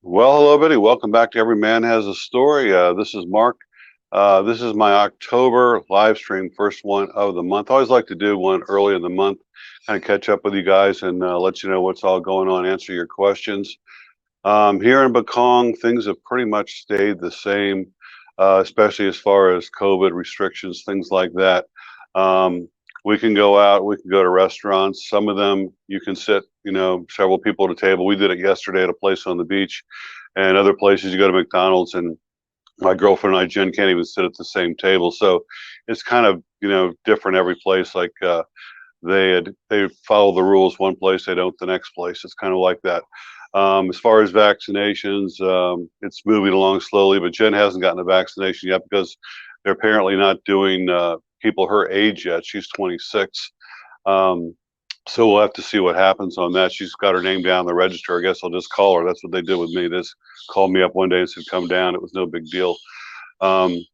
Well, hello, everybody. Welcome back to Every Man Has a Story. This is Mark. This is my October live stream, first one of the month. I always like to do one early in the month, kind of catch up with you guys and let you know what's all going on, answer your questions. Here in Bekong, things have pretty much stayed the same, especially as far as COVID restrictions, things like that. Um, we can go out, we can go to restaurants. Some of them you can sit, several people at a table. We did it yesterday at a place on the beach, and other places you go to McDonald's, and my girlfriend and I, Jen, can't even sit at the same table. So it's kind of, different every place. Like they follow the rules one place, they don't the next place. It's kind of like that. As far as vaccinations, it's moving along slowly, but Jen hasn't gotten a vaccination yet because they're apparently not doing people her age yet. She's 26. So we'll have to see what happens on that. She's got her name down the register. I guess I'll just call her. That's what they did with me. They just called me up one day and said, come down. It was no big deal. Um,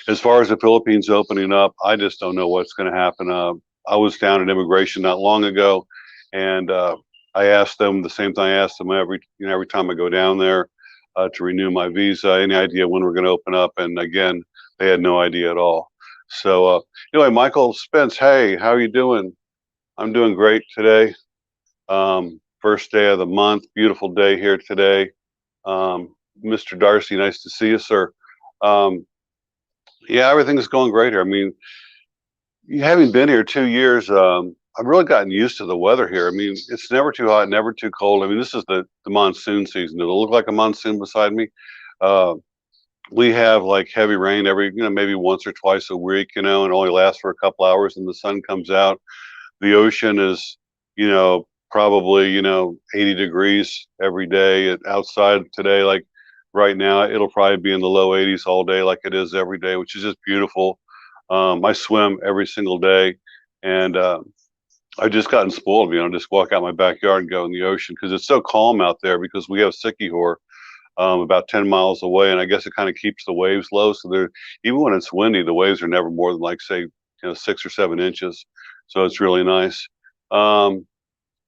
as far as the Philippines opening up, I just don't know what's going to happen. I was down at immigration not long ago, and I asked them the same thing I asked them every time I go down there to renew my visa. Any idea when we're going to open up? And again, they had no idea at all. So anyway, Michael Spence, hey, how are you doing? I'm doing great today. First day of the month, beautiful day here today. Mr. Darcy, nice to see you, sir. Um, yeah, everything's going great here. I mean, having been here 2 years, I've really gotten used to the weather here. I mean, it's never too hot, never too cold. I mean, this is the monsoon season. It'll look like a monsoon beside me. Uh, we have like heavy rain every, maybe once or twice a week, and it only lasts for a couple hours and the sun comes out. The ocean is, probably, 80 degrees every day. Outside today, like right now, it'll probably be in the low 80s all day, like it is every day, which is just beautiful. I swim every single day, and I've just gotten spoiled. Just walk out my backyard and go in the ocean because it's so calm out there. Because we have Sikihor about 10 miles away, and I guess it kind of keeps the waves low. So they're even when it's windy, the waves are never more than like say 6 or 7 inches. So it's really nice.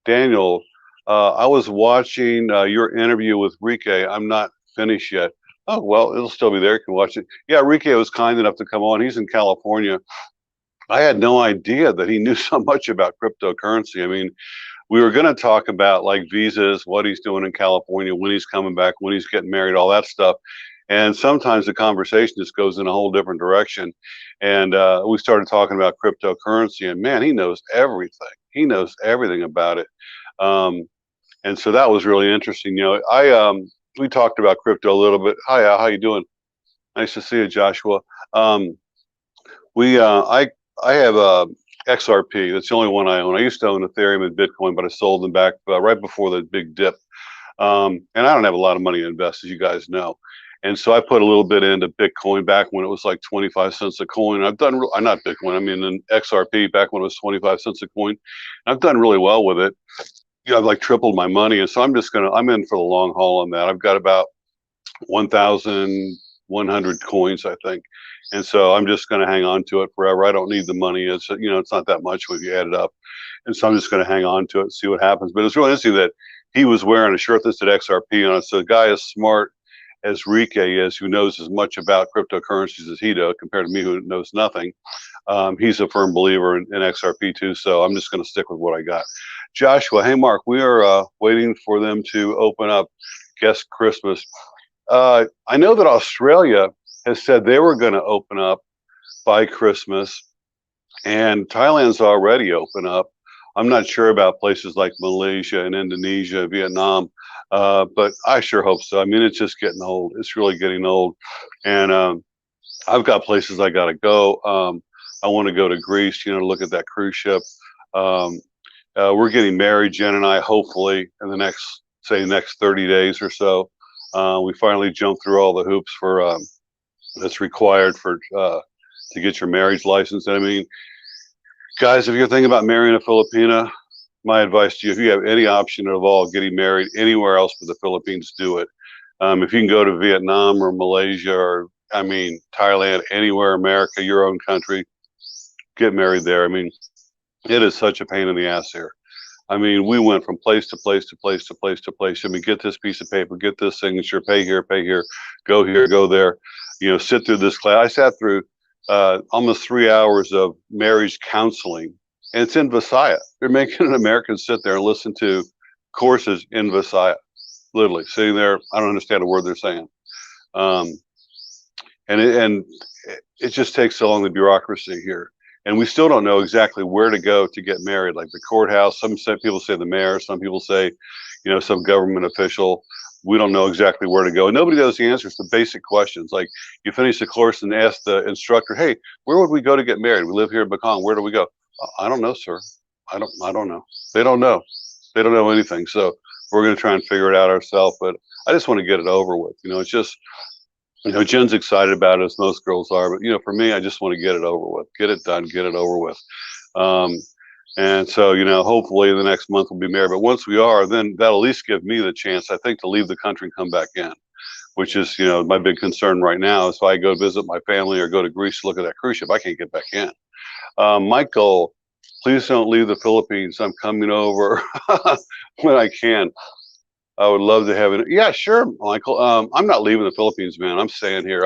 Daniel, I was watching your interview with Rike. I'm not finished yet. Oh, well, it'll still be there. You can watch it. Yeah, Rike was kind enough to come on. He's in California. I had no idea that he knew so much about cryptocurrency. I mean, we were going to talk about like visas, what he's doing in California, when he's coming back, when he's getting married, all that stuff. And sometimes the conversation just goes in a whole different direction. And we started talking about cryptocurrency, and man, he knows everything. He knows everything about it. And so that was really interesting. We talked about crypto a little bit. Hi, Al, how you doing? Nice to see you, Joshua. Um, we I have XRP. That's the only one I own. I used to own Ethereum and Bitcoin, but I sold them back right before the big dip. And I don't have a lot of money to invest, as you guys know. And so I put a little bit into Bitcoin back when it was like 25 cents a coin. I've done, not Bitcoin, I mean in XRP back when it was 25 cents a coin. I've done really well with it. I've like tripled my money. And so I'm in for the long haul on that. I've got about 1,100 coins, I think. And so I'm just going to hang on to it forever. I don't need the money. It's not that much when you add it up. And so I'm just going to hang on to it and see what happens. But it's really interesting that he was wearing a shirt that said XRP on it. So the guy is smart as Rike is, who knows as much about cryptocurrencies as he does, compared to me, who knows nothing. He's a firm believer in XRP too. So I'm just going to stick with what I got. Joshua, hey, Mark, we are waiting for them to open up Guest Christmas. I know that Australia has said they were going to open up by Christmas, and Thailand's already open up. I'm not sure about places like Malaysia and Indonesia, Vietnam, but I sure hope so. I mean, it's just getting old. It's really getting old. And I've got places I got to go. I want to go to Greece, to look at that cruise ship. We're getting married, Jen and I, hopefully in the next 30 days or so. We finally jumped through all the hoops for that's required for to get your marriage license. And I mean, guys, if you're thinking about marrying a Filipina, my advice to you, if you have any option at all getting married anywhere else but the Philippines, do it. If you can go to Vietnam or Malaysia or, Thailand, anywhere, America, your own country, get married there. I mean, it is such a pain in the ass here. I mean, we went from place to place to place to place to place. I mean, get this piece of paper, get this signature, pay here, go here, go there. You know, sit through this class. I sat through almost 3 hours of marriage counseling, and it's in Visaya. They're making an American sit there and listen to courses in Visaya, literally sitting there. I don't understand a word they're saying. Um, and it just takes so long, the bureaucracy here. And we still don't know exactly where to go to get married, like the courthouse. Some people say the mayor, some people say, you know, some government official. We don't know exactly where to go. And nobody knows the answers to basic questions. Like, you finish the course and ask the instructor, hey, where would we go to get married? We live here in Bacan. Where do we go? I don't know, sir. I don't know. They don't know. They don't know anything. So we're going to try and figure it out ourselves. But I just want to get it over with. You know, it's just, you know, Jen's excited about it, as most girls are, but, you know, for me, I just want to get it over with, get it done, get it over with. And so, you know, hopefully the next month we'll be married. But once we are, then that'll at least give me the chance, I think, to leave the country and come back in, which is, you know, my big concern right now. Is if I go visit my family or go to Greece to look at that cruise ship, I can't get back in. Michael, please don't leave the Philippines. I'm coming over when I can. I would love to have it. Yeah, sure, Michael. I'm not leaving the Philippines, man. I'm staying here.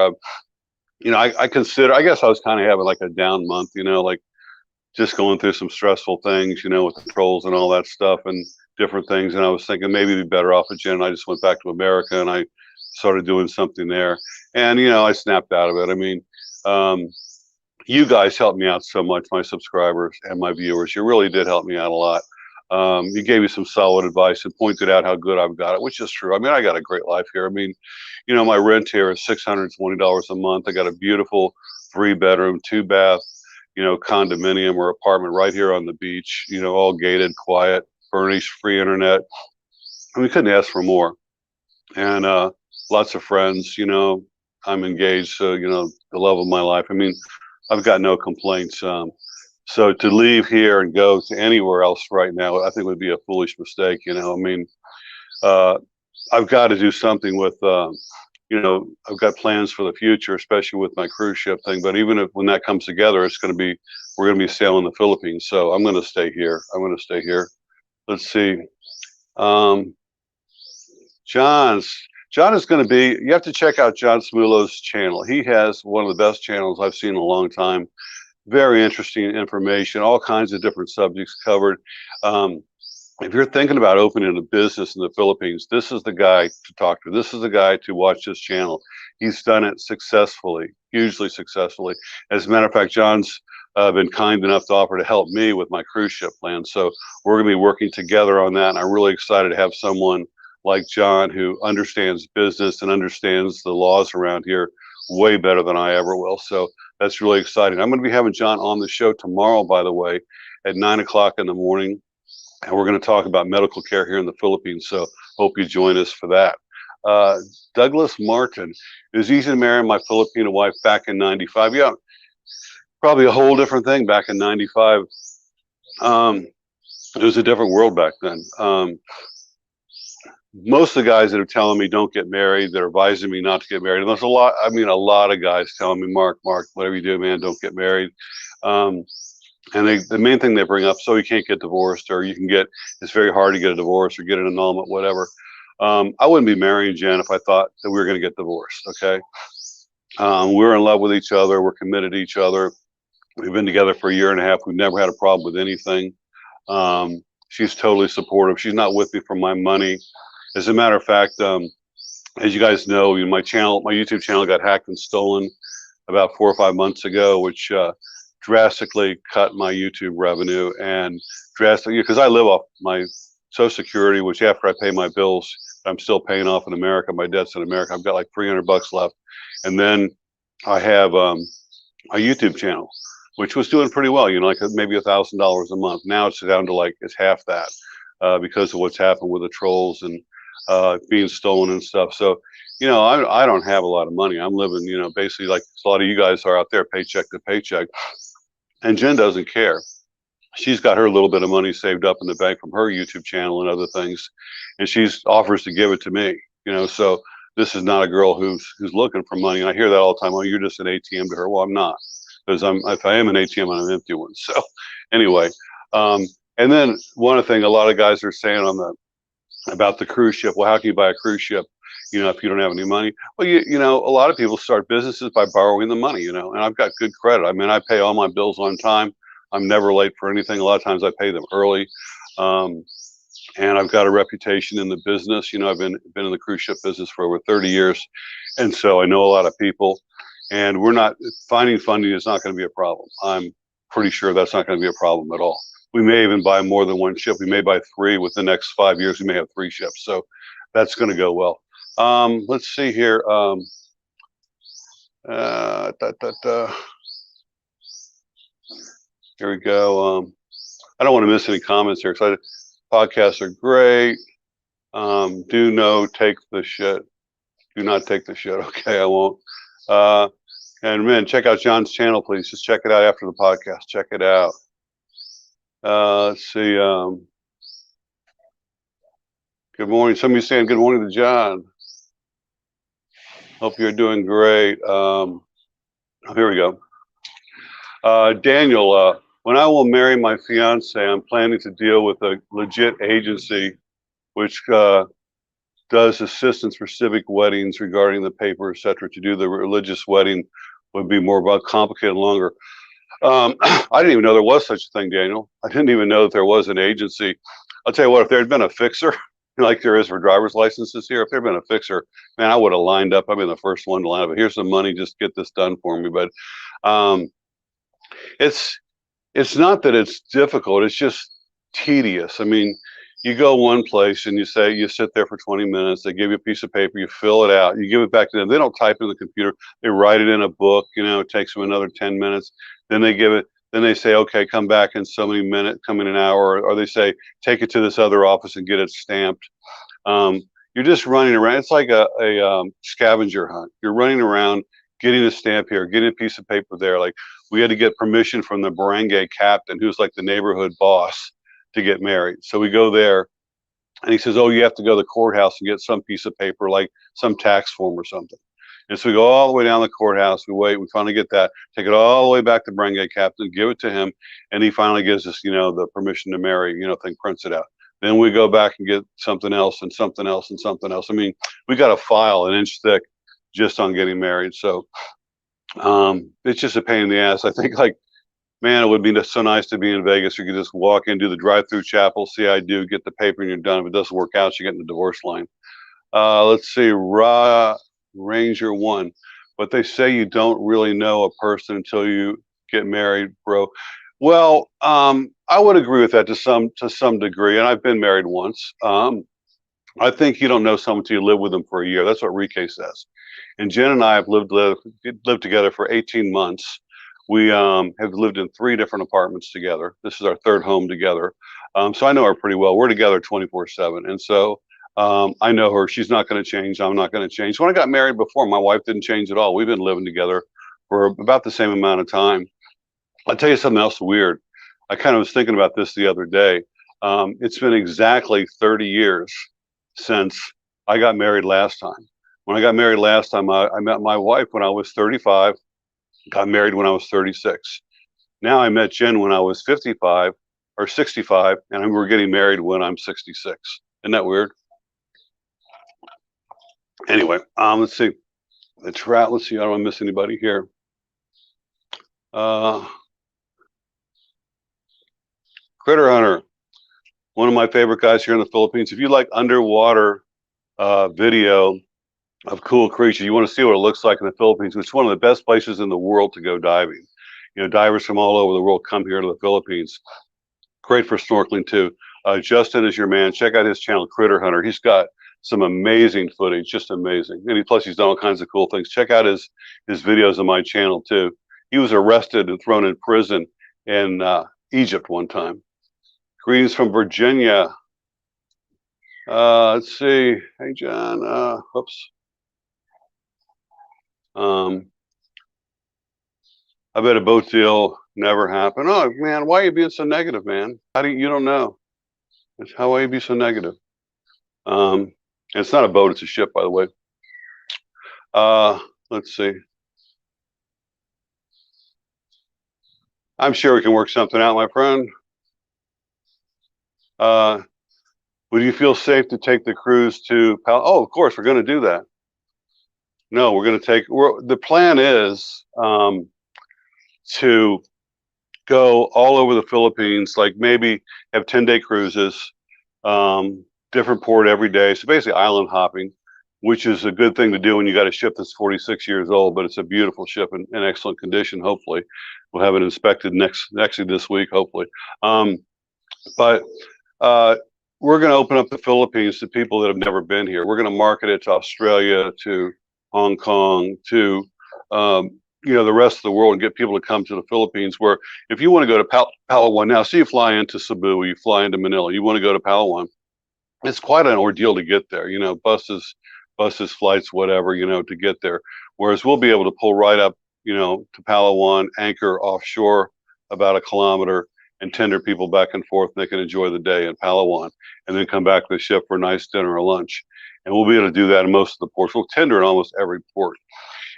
You know, I consider, I guess I was kind of having like a down month, you know, like just going through some stressful things, you know, with the trolls and all that stuff and different things. And I was thinking maybe it'd be better off with Jen. I just went back to America and I started doing something there. And, you know, I snapped out of it. I mean, you guys helped me out so much, my subscribers and my viewers. You really did help me out a lot. You gave me some solid advice and pointed out how good I've got it, which is true. I mean, I got a great life here. I mean, you know, my rent here is $620 a month. I got a beautiful 3-bedroom, 2-bath, you know, condominium or apartment right here on the beach, you know, all gated, quiet, furnished, free internet. And we couldn't ask for more. And lots of friends, you know, I'm engaged. So, you know, the love of my life. I mean, I've got no complaints. So to leave here and go to anywhere else right now, I think would be a foolish mistake. You know, I mean, I've got to do something with, you know, I've got plans for the future, especially with my cruise ship thing. But even if when that comes together, it's going to be, we're going to be sailing the Philippines. So I'm going to stay here. I'm going to stay here. Let's see. John is going to be, you have to check out John Smulow's channel. He has one of the best channels I've seen in a long time. Very interesting information, all kinds of different subjects covered. If you're thinking about opening a business in the Philippines, this is the guy to talk to. This is the guy to watch this channel. He's done it successfully, hugely successfully. As a matter of fact, John's been kind enough to offer to help me with my cruise ship plan. So we're going to be working together on that. And I'm really excited to have someone like John who understands business and understands the laws around here way better than I ever will. So that's really exciting. I'm going to be having John on the show tomorrow, by the way, at 9 o'clock in the morning. And we're going to talk about medical care here in the Philippines. So hope you join us for that. Douglas Martin, it was easy to marry my Filipino wife back in 95. Yeah, probably a whole different thing back in 95. It was a different world back then. Most of the guys that are telling me don't get married, they're advising me not to get married. And there's a lot, I mean, a lot of guys telling me, Mark, whatever you do, man, don't get married. And the main thing they bring up, so you can't get divorced, or you can get, it's very hard to get a divorce or get an annulment, whatever. I wouldn't be marrying Jen if I thought that we were going to get divorced. Okay. We're in love with each other. We're committed to each other. We've been together for a year and a half. We've never had a problem with anything. She's totally supportive. She's not with me for my money. As a matter of fact, as you guys know, my YouTube channel got hacked and stolen about 4 or 5 months ago, which drastically cut my YouTube revenue and drastically, because I live off my Social Security, which after I pay my bills, I'm still paying off in America. My debt's in America. I've got like $300 left. And then I have a YouTube channel, which was doing pretty well, you know, like maybe $1,000 a month. Now it's down to like, it's half that because of what's happened with the trolls and being stolen and stuff. So, you know, I don't have a lot of money. I'm living, you know, basically like a lot of you guys are out there, paycheck to paycheck. And Jen doesn't care. She's got her little bit of money saved up in the bank from her YouTube channel and other things, and she's offers to give it to me. You know, so this is not a girl who's looking for money. And I hear that all the time. Oh, you're just an ATM to her. Well, I'm not, because if I am an ATM, I'm an empty one. So anyway, And then one of the things a lot of guys are saying on the about the cruise ship, well, how can you buy a cruise ship, if you don't have any money? Well, a lot of people start businesses by borrowing the money, and I've got good credit. I mean, I pay all my bills on time. I'm never late for anything. A lot of times I pay them early. Um, and I've got a reputation in the business. I've been in the cruise ship business for over 30 years, and so I know a lot of people. And we're not finding funding is not going to be a problem. I'm pretty sure that's not going to be a problem at all. We may even buy more than one ship. We may buy three within the next 5 years. We may have three ships, so that's going to go well. Let's see here. Here we go. I don't want to miss any comments here because podcasts are great. Take the shit. Do not take the shit. Okay, I won't. And man, check out John's channel, please. Just check it out after the podcast. Check it out. Let's see. Good morning. Somebody's saying good morning to John. Hope you're doing great. Here we go. Daniel, when I will marry my fiance, I'm planning to deal with a legit agency which does assistance for civic weddings regarding the paper, etc. To do the religious wedding would be more about complicated and longer. I didn't even know there was such a thing, Daniel. I didn't even know that there was an agency. I'll tell you what, if there had been a fixer, like there is for driver's licenses here, if there had been a fixer, man, I would have lined up. I've been the first one to line up. But here's some money, just get this done for me. But it's not that it's difficult. It's just tedious. I mean, you go one place and you sit there for 20 minutes. They give you a piece of paper, you fill it out, you give it back to them. They don't type it in the computer. They write it in a book. It takes them another 10 minutes. Then they give it. Then they say, okay, come back in so many minutes, come in an hour, or they say, take it to this other office and get it stamped. You're just running around. It's like a scavenger hunt. You're running around, getting a stamp here, getting a piece of paper there. Like we had to get permission from the barangay captain, who's like the neighborhood boss, to get married. So we go there and he says, oh, you have to go to the courthouse and get some piece of paper, like some tax form or something. And so we go all the way down the courthouse. We wait. We finally get that. Take it all the way back to barangay captain, give it to him, and he finally gives us, the permission to marry, thing, prints it out. Then we go back and get something else and something else and something else. I mean, we got a file an inch thick just on getting married. So it's just a pain in the ass. I think, like, man, it would be so nice to be in Vegas. You could just walk in, do the drive-through chapel, see I do, get the paper, and you're done. If it doesn't work out, you get in the divorce line. Let's see, Ranger 1. But they say you don't really know a person until you get married, bro. Well, I would agree with that to some degree, and I've been married once. I think you don't know someone until you live with them for a year. That's what Rike says. And Jen and I have lived together for 18 months. We have lived in 3 different apartments together. This is our 3rd home together. So I know her pretty well. We're together 24/7. And so I know her. She's not going to change. I'm not going to change. When I got married before, my wife didn't change at all. We've been living together for about the same amount of time. I'll tell you something else weird. I kind of was thinking about this the other day. It's been exactly 30 years since I got married last time. When I got married last time, I met my wife when I was 35, got married when I was 36. Now I met Jen when I was 55 or 65, and we're getting married when I'm 66. Isn't that weird? Anyway, let's see. The trout, let's see, I don't want to miss anybody here. Critter Hunter, one of my favorite guys here in the Philippines. If you like underwater video of cool creatures, you want to see what it looks like in the Philippines. It's one of the best places in the world to go diving. Divers from all over the world come here to the Philippines. Great for snorkeling too. Justin is your man. Check out his channel, Critter Hunter. He's got some amazing footage, just amazing. And plus he's done all kinds of cool things. Check out his videos on my channel too. He was arrested and thrown in prison in Egypt one time. Greetings from Virginia. Let's see. Hey, John. Oops. I bet a boat deal never happened. Oh, man, why are you being so negative, man? You don't know. Why are you being so negative? And it's not a boat, it's a ship, by the way. Let's see. I'm sure we can work something out, my friend. Would you feel safe to take the cruise to Oh, of course, we're going to do that. No, we're going to take, the plan is to go all over the Philippines, like maybe have 10-day cruises, different port every day. So basically island hopping, which is a good thing to do when you got a ship that's 46 years old, but it's a beautiful ship in excellent condition. Hopefully we'll have it inspected actually this week, hopefully. But uh, we're going to open up the Philippines to people that have never been here. We're going to market it to Australia, to Hong Kong, to the rest of the world, and get people to come to the Philippines. Where if you want to go to Palawan now, see, you fly into Cebu, you fly into Manila, you want to go to Palawan, it's quite an ordeal to get there. Buses, flights, whatever, to get there. Whereas we'll be able to pull right up, to Palawan, anchor offshore about a kilometer, and tender people back and forth, and they can enjoy the day in Palawan, and then come back to the ship for a nice dinner or lunch. And we'll be able to do that in most of the ports. We'll tender in almost every port.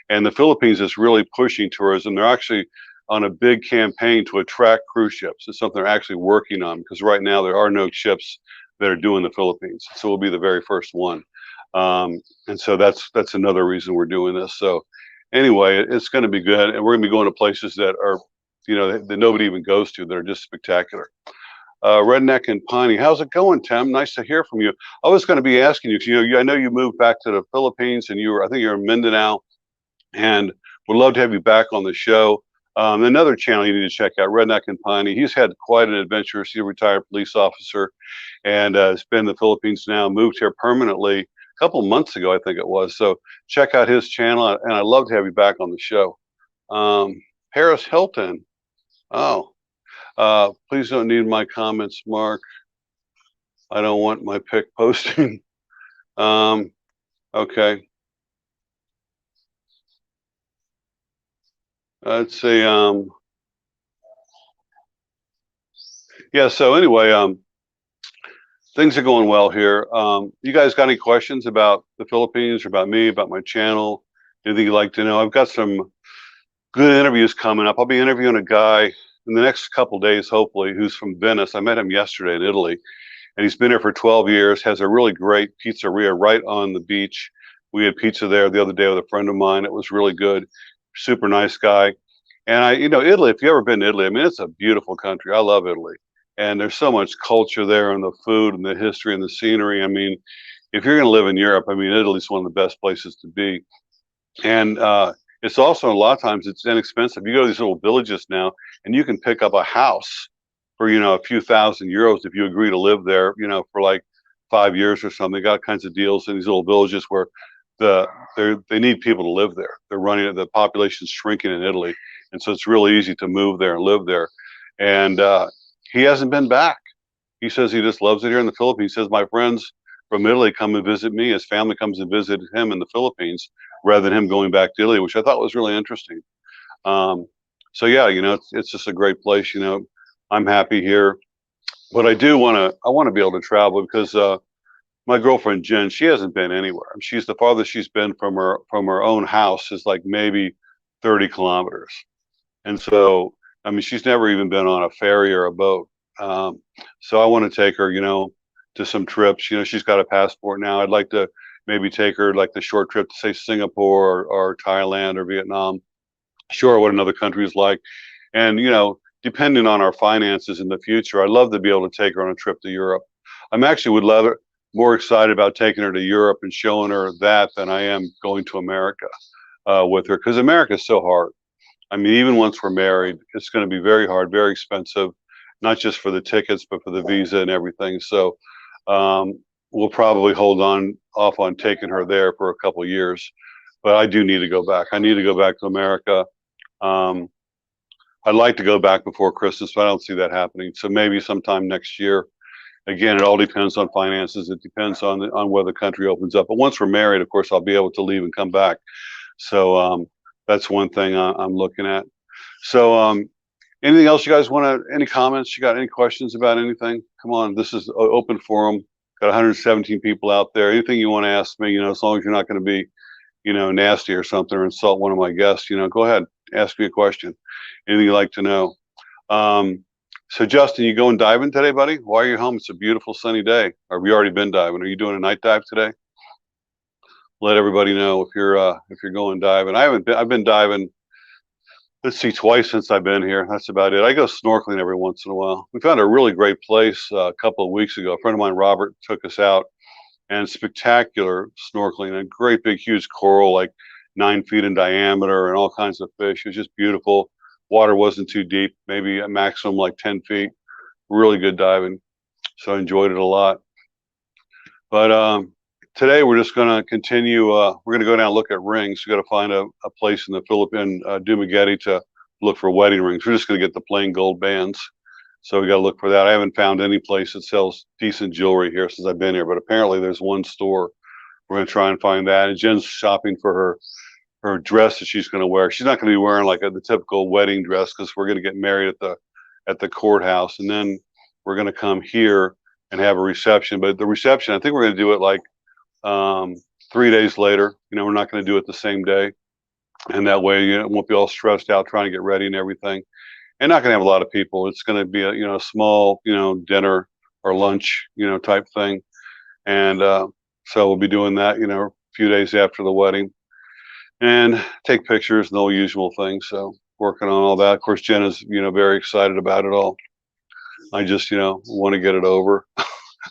And the Philippines is really pushing tourism. They're actually on a big campaign to attract cruise ships. It's something they're actually working on, because right now there are no ships that are doing the Philippines. So we'll be the very first one. And so that's another reason we're doing this. So anyway, it's going to be good. And we're going to be going to places that are, that nobody even goes to, that are just spectacular. Redneck and Piney, how's it going, Tim? Nice to hear from you. I was going to be asking you, because I know you moved back to the Philippines, and I think you're in Mindanao, and would love to have you back on the show. Another channel you need to check out, Redneck and Piney. He's had quite an adventure. He's a retired police officer, and has been in the Philippines now, moved here permanently a couple months ago, I think it was. So check out his channel, and I'd love to have you back on the show. Paris Hilton. Oh, please don't need my comments, Mark. I don't want my pic posting. Okay. Let's see. Yeah. So anyway, things are going well here. You guys got any questions about the Philippines, or about me, about my channel? Anything you'd like to know? I've got some good interviews coming up. I'll be interviewing a guy in the next couple days, hopefully, who's from Venice. I met him yesterday in Italy, and he's been here for 12 years, has a really great pizzeria right on the beach. We had pizza there the other day with a friend of mine. It was really good. Super nice guy. And Italy, if you've ever been to Italy, I mean, it's a beautiful country. I love Italy. And there's so much culture there, and the food and the history and the scenery. I mean, if you're going to live in Europe, I mean, Italy's one of the best places to be. And it's also, a lot of times, it's inexpensive. You go to these little villages now, and you can pick up a house for, a few €1,000 if you agree to live there, for like 5 years or something. They got kinds of deals in these little villages where they need people to live there. They're running it. The population's shrinking in Italy, and so it's really easy to move there and live there. And he hasn't been back. He says he just loves it here in the Philippines. He says, my friends from Italy come and visit me. His family comes and visit him in the Philippines, rather than him going back to Italy, which I thought was really interesting. So yeah, it's just a great place. I'm happy here, but I want to be able to travel, because my girlfriend Jen, she hasn't been anywhere. She's the farthest she's been from her own house is like maybe 30 kilometers. And so, I mean, she's never even been on a ferry or a boat. So I want to take her, to some trips. She's got a passport now. I'd like to maybe take her like the short trip to, say, Singapore, or Thailand, or Vietnam. Sure, what another country is like. And, depending on our finances in the future, I'd love to be able to take her on a trip to Europe. I'm actually more excited about taking her to Europe and showing her that than I am going to America with her, because America is so hard. I mean, even once we're married, it's going to be very hard, very expensive, not just for the tickets, but for the visa and everything. So we'll probably hold off on taking her there for a couple of years. But I do need to go back. I need to go back to America. I'd like to go back before Christmas, but I don't see that happening. So maybe sometime next year. Again, it all depends on finances. It depends on whether the country opens up. But once we're married, of course, I'll be able to leave and come back. So that's one thing I'm looking at. So anything else you guys any comments? You got any questions about anything? Come on, this is an open forum. Got 117 people out there. Anything you want to ask me, as long as you're not going to be, nasty or something, or insult one of my guests, go ahead, ask me a question. Anything you'd like to know. So Justin, you going diving today, buddy? Why are you home? It's a beautiful sunny day. Or have you already been diving? Are you doing a night dive today? Let everybody know if you're going diving. I haven't been. I've been diving. Let's see, twice since I've been here. That's about it. I go snorkeling every once in a while. We found a really great place a couple of weeks ago. A friend of mine, Robert, took us out, and spectacular snorkeling. A great big huge coral, like 9 feet in diameter, and all kinds of fish. It was just beautiful. Water wasn't too deep, maybe a maximum like 10 feet. Really good diving. So I enjoyed it a lot. But today we're just going to continue. We're going to go down and look at rings. We got to find a place in the Philippine Dumaguete to look for wedding rings. We're just going to get the plain gold bands. So we got to look for that. I haven't found any place that sells decent jewelry here since I've been here, but apparently there's one store. We're going to try and find that. And Jen's shopping for her dress that she's going to wear. She's not going to be wearing like the typical wedding dress because we're going to get married at the courthouse, and then we're going to come here and have a reception. But the reception, I think we're going to do it like 3 days later. You know, we're not going to do it the same day, and that way you won't be all stressed out trying to get ready and everything. And not going to have a lot of people. It's going to be a small dinner or lunch type thing, and so we'll be doing that a few days after the wedding, and take pictures and all usual things. So working on all that. Of course, Jen is very excited about it all. I just want to get it over.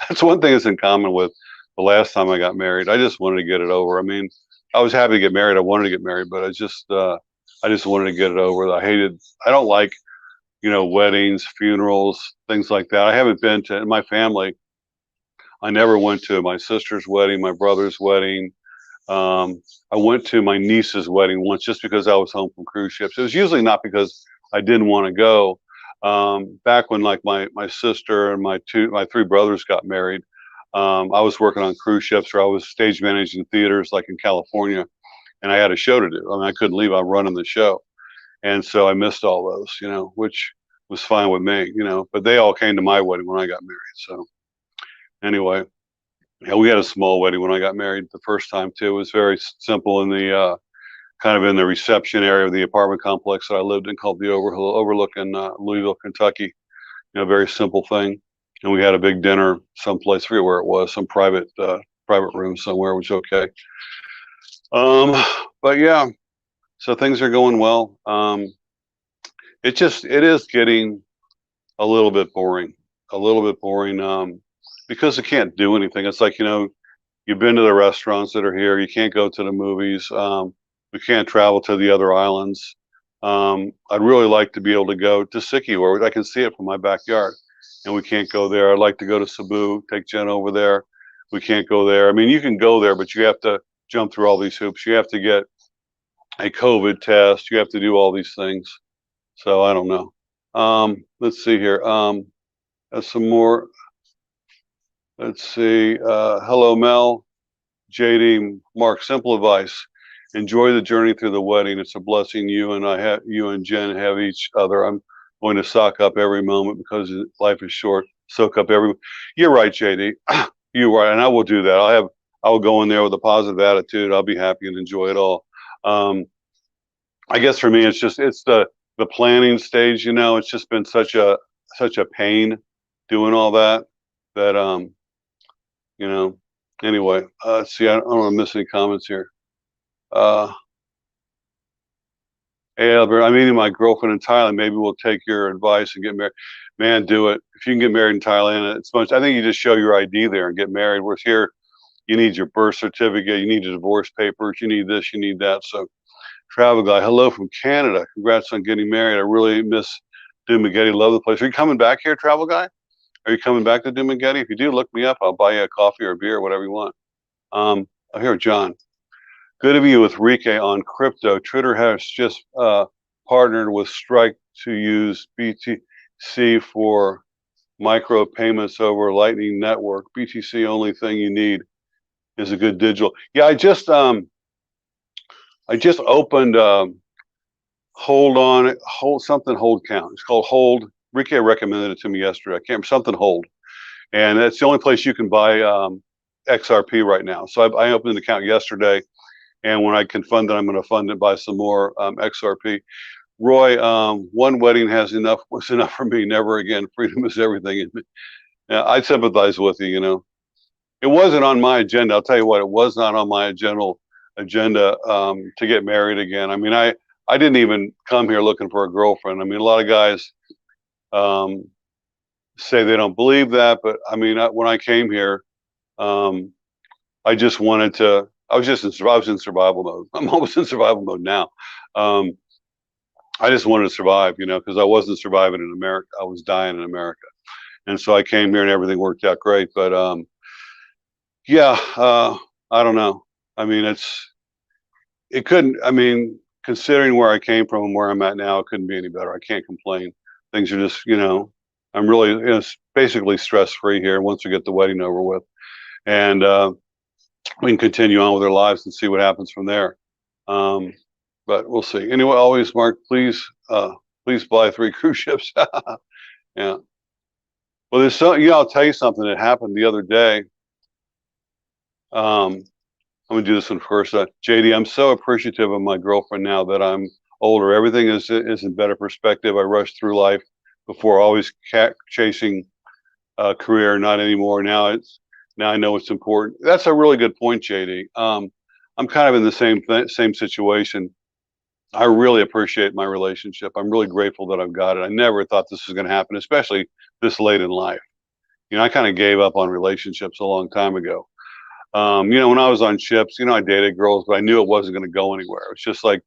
That's one thing that's in common with the last time I got married. I just wanted to get it over. I mean, I was happy to get married. I wanted to get married, but I just wanted to get it over. I don't like weddings, funerals, things like that. I haven't been to, in my family, I never went to my sister's wedding, my brother's wedding. I went to my niece's wedding once just because I was home from cruise ships. It was usually not because I didn't want to go. Back when like my sister and my three brothers got married, I was working on cruise ships, or I was stage managing theaters like in California, and I had a show to do. I mean, I couldn't leave. I'm running the show. And so I missed all those, which was fine with me, but they all came to my wedding when I got married. So anyway, yeah, we had a small wedding when I got married the first time too. It was very simple in the kind of in the reception area of the apartment complex that I lived in, called the Overlook in Louisville, Kentucky. Very simple thing. And we had a big dinner someplace, I forget where it was, some private room somewhere, which was okay. But yeah, so things are going well. It is getting a little bit boring, because I can't do anything. It's like, you've been to the restaurants that are here. You can't go to the movies. We can't travel to the other islands. I'd really like to be able to go to Siki, where I can see it from my backyard, and we can't go there. I'd like to go to Cebu, take Jen over there. We can't go there. I mean, you can go there, but you have to jump through all these hoops. You have to get a COVID test. You have to do all these things. So I don't know. Let's see here. Some more. Let's see. Hello, Mel, JD, Mark. Simple advice: enjoy the journey through the wedding. It's a blessing you and Jen have each other. I'm going to soak up every moment because life is short. Soak up every. You're right, JD. You're right, and I will do that. I will go in there with a positive attitude. I'll be happy and enjoy it all. I guess for me, it's the planning stage. It's just been such a pain doing all that. Anyway, see, I don't want to miss any comments here. Hey, Albert, I'm meeting my girlfriend in Thailand. Maybe we'll take your advice and get married. Man, do it. If you can get married in Thailand, it's much. I think you just show your ID there and get married. Whereas here, you need your birth certificate, you need your divorce papers, you need this, you need that. So, travel guy, hello from Canada. Congrats on getting married. I really miss Dumaguete. Love the place. Are you coming back here, travel guy? Are you coming back to Dumaguete? If you do, look me up. I'll buy you a coffee or a beer, whatever you want. Here, John. Good of you with Rike on crypto. Twitter has just partnered with Strike to use BTC for micro payments over Lightning Network. BTC, only thing you need is a good digital. Yeah, I just opened hold count. It's called Hold. Rike recommended it to me yesterday. I can't remember, something Hold, and that's the only place you can buy XRP right now. So I opened an account yesterday, and when I can fund it, I'm going to fund it, buy some more XRP. Roy, one wedding was enough for me. Never again. Freedom is everything. And yeah, I sympathize with you. You know, it wasn't on my agenda. I'll tell you what, it was not on my agenda to get married again. I mean, I didn't even come here looking for a girlfriend. I mean, a lot of guys um, say they don't believe that, but I mean, when I came here, um, I just wanted to. I was in survival mode. I'm almost in survival mode now. Um, I just wanted to survive, you know, because I wasn't surviving in America. I was dying in America, and so I came here, and everything worked out great. But yeah, I don't know. I mean, it couldn't. I mean, considering where I came from and where I'm at now, it couldn't be any better. I can't complain. Things are just, you know, I'm really, you know, basically stress free here once we get the wedding over with, and we can continue on with our lives and see what happens from there. Um, but we'll see. Anyway, always, Mark, please buy 3 cruise ships. Yeah. Well, I'll tell you something that happened the other day. Um, I'm gonna do this one first. JD, I'm so appreciative of my girlfriend now that I'm older. Everything is in better perspective. I rushed through life before, always chasing a career. Not anymore. Now I know what's important. That's a really good point, JD. I'm kind of in the same situation. I really appreciate my relationship. I'm really grateful that I've got it. I never thought this was going to happen, especially this late in life. You know, I kind of gave up on relationships a long time ago. You know, when I was on ships, you know, I dated girls, but I knew it wasn't going to go anywhere. It's just like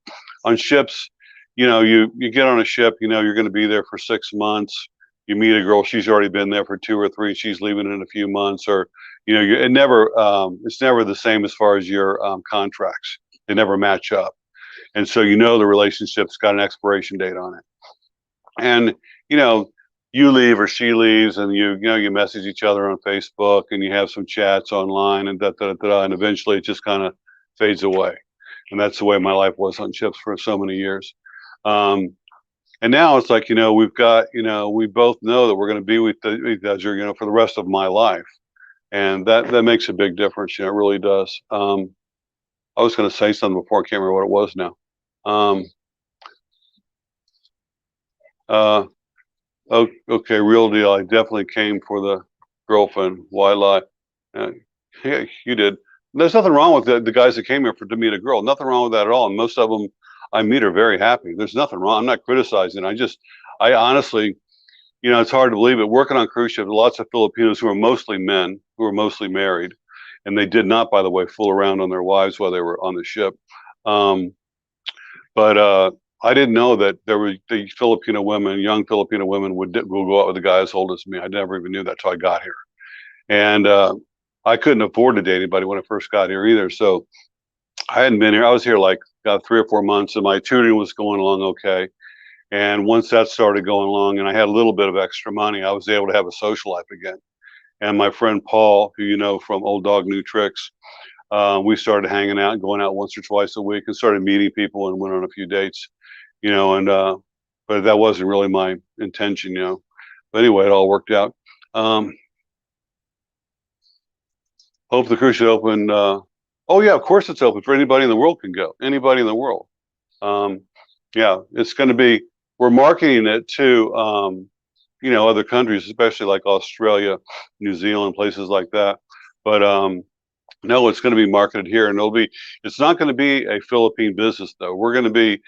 on ships, you know, you get on a ship, you know, you're going to be there for 6 months. You meet a girl, she's already been there for 2 or 3, she's leaving in a few months, or you know, it's never the same as far as your contracts. They never match up, and so you know the relationship's got an expiration date on it. And you know, you leave or she leaves, and you message each other on Facebook, and you have some chats online, and and eventually it just kind of fades away. And that's the way my life was on ships for so many years. Um, and now it's like, you know, we both know that we're going to be with each other, you know, for the rest of my life, and that makes a big difference. You know, it really does. I was going to say something before. I can't remember what it was now. Um, uh, okay, real deal. I definitely came for the girlfriend. Why lie? Uh, yeah, you did. There's nothing wrong with the guys that came here to meet a girl. Nothing wrong with that at all. And most of them I meet are very happy. There's nothing wrong. I'm not criticizing. I honestly, you know, it's hard to believe it. Working on cruise ships, lots of Filipinos who are mostly men, who are mostly married, and they did not, by the way, fool around on their wives while they were on the ship. Um, but I didn't know that there were the Filipino women, young Filipino women would go out with a guy as old as me. I never even knew that till I got here, and I couldn't afford to date anybody when I first got here either. So I hadn't been here. I was here like 3 or 4 months, and my tutoring was going along okay. And once that started going along, and I had a little bit of extra money, I was able to have a social life again. And my friend Paul, who you know from Old Dog New Tricks, we started hanging out and going out once or twice a week, and started meeting people and went on a few dates, you know. And but that wasn't really my intention, you know. But anyway, it all worked out. Um, hope the cruise should open. Oh yeah, of course it's open for anybody in the world can go. Anybody in the world. Um, yeah, it's going to be. We're marketing it to you know, other countries, especially like Australia, New Zealand, places like that. But no, it's going to be marketed here, and it's not going to be a Philippine business though. We're going to be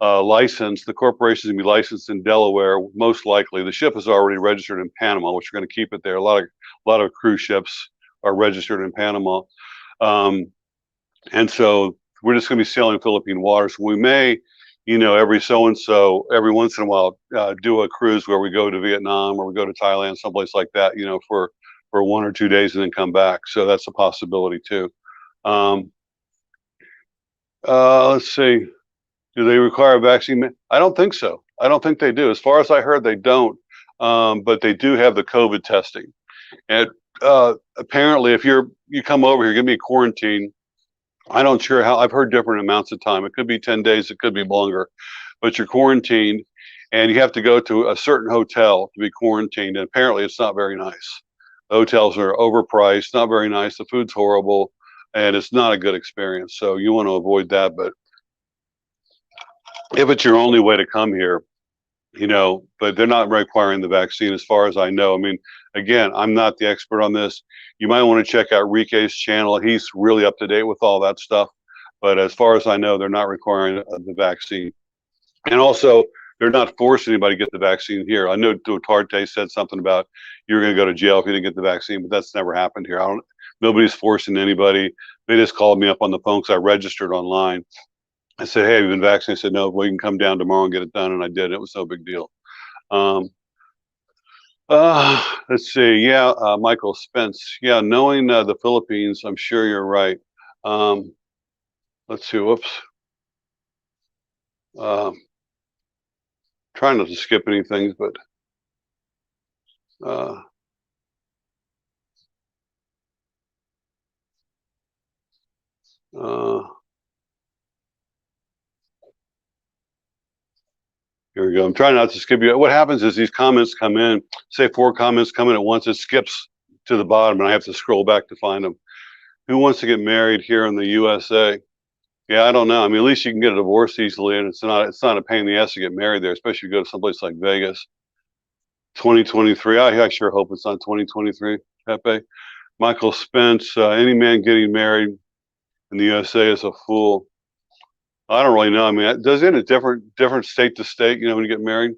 licensed. The corporation is going to be licensed in Delaware, most likely. The ship is already registered in Panama, which we're going to keep it there. A lot of cruise ships are registered in Panama, um, and so we're just going to be sailing Philippine waters. We may, you know, every once in a while, do a cruise where we go to Vietnam or we go to Thailand, someplace like that, you know, for 1 or 2 days and then come back. So that's a possibility too. Um, let's see. Do they require a vaccine? I don't think so. I don't think they do. As far as I heard, they don't. But they do have the COVID testing. And apparently, if you come over here, you're gonna be quarantined. I don't sure how. I've heard different amounts of time. It could be 10 days. It could be longer. But you're quarantined, and you have to go to a certain hotel to be quarantined. And apparently, it's not very nice. The hotels are overpriced, not very nice. The food's horrible, and it's not a good experience. So you want to avoid that. But if it's your only way to come here, but they're not requiring the vaccine as far as I know. I mean, again, I'm not the expert on this. You might want to check out Rike's channel. He's really up to date with all that stuff. But as far as I know, they're not requiring the vaccine. And also, they're not forcing anybody to get the vaccine here. I know Duterte said something about you're going to go to jail if you didn't get the vaccine, but that's never happened here. Nobody's forcing anybody. They just called me up on the phone because I registered online. I said, "Hey, have you been vaccinated?" I said, "No, well, you can come down tomorrow and get it done," and I did. It was no big deal. Um, let's see. Yeah, Michael Spence. Yeah, knowing the Philippines, I'm sure you're right. Um, let's see. Whoops. Um, trying not to skip any things, but uh, uh, here we go. I'm trying not to skip you. What happens is these comments come in. Say 4 comments come in at once. It skips to the bottom, and I have to scroll back to find them. Who wants to get married here in the USA? Yeah, I don't know. I mean, at least you can get a divorce easily, and it's not a pain in the ass to get married there, especially if you go to someplace like Vegas. 2023. I sure hope it's not 2023. Pepe. Michael Spence. Any man getting married in the USA is a fool. I don't really know. I mean, does it a different state to state? When you get married.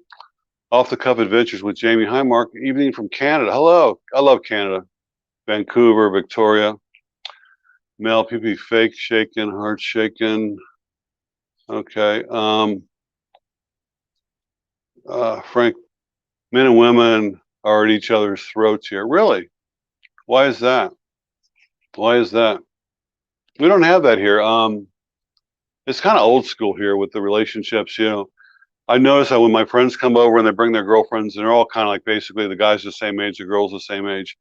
Off the cuff adventures with Jamie. Hi, Mark. Evening from Canada. Hello. I love Canada. Vancouver, Victoria. Mel, PP, fake, shaken, heart shaken. Okay. Frank, men and women are at each other's throats here. Really? Why is that? Why is that? We don't have that here. It's kind of old school here with the relationships. I notice that when my friends come over and they bring their girlfriends, and they're all kind of like basically the guys the same age, the girls the same age.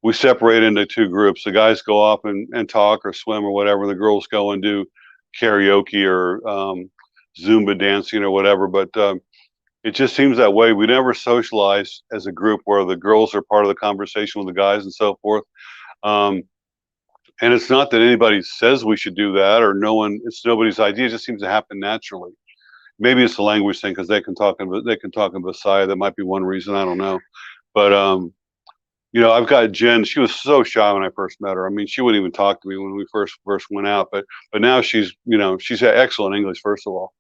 We separate into 2 groups. The guys go off and talk or swim or whatever. The girls go and do karaoke or Zumba dancing or whatever. But it just seems that way. We never socialize as a group where the girls are part of the conversation with the guys and so forth. Um, and it's not that anybody says we should do that, or it's nobody's idea. It just seems to happen naturally. Maybe it's the language thing because they can talk in Visaya. That might be one reason. I don't know. But I've got Jen. She was so shy when I first met her. I mean, she wouldn't even talk to me when we first went out. But now she's excellent English, first of all.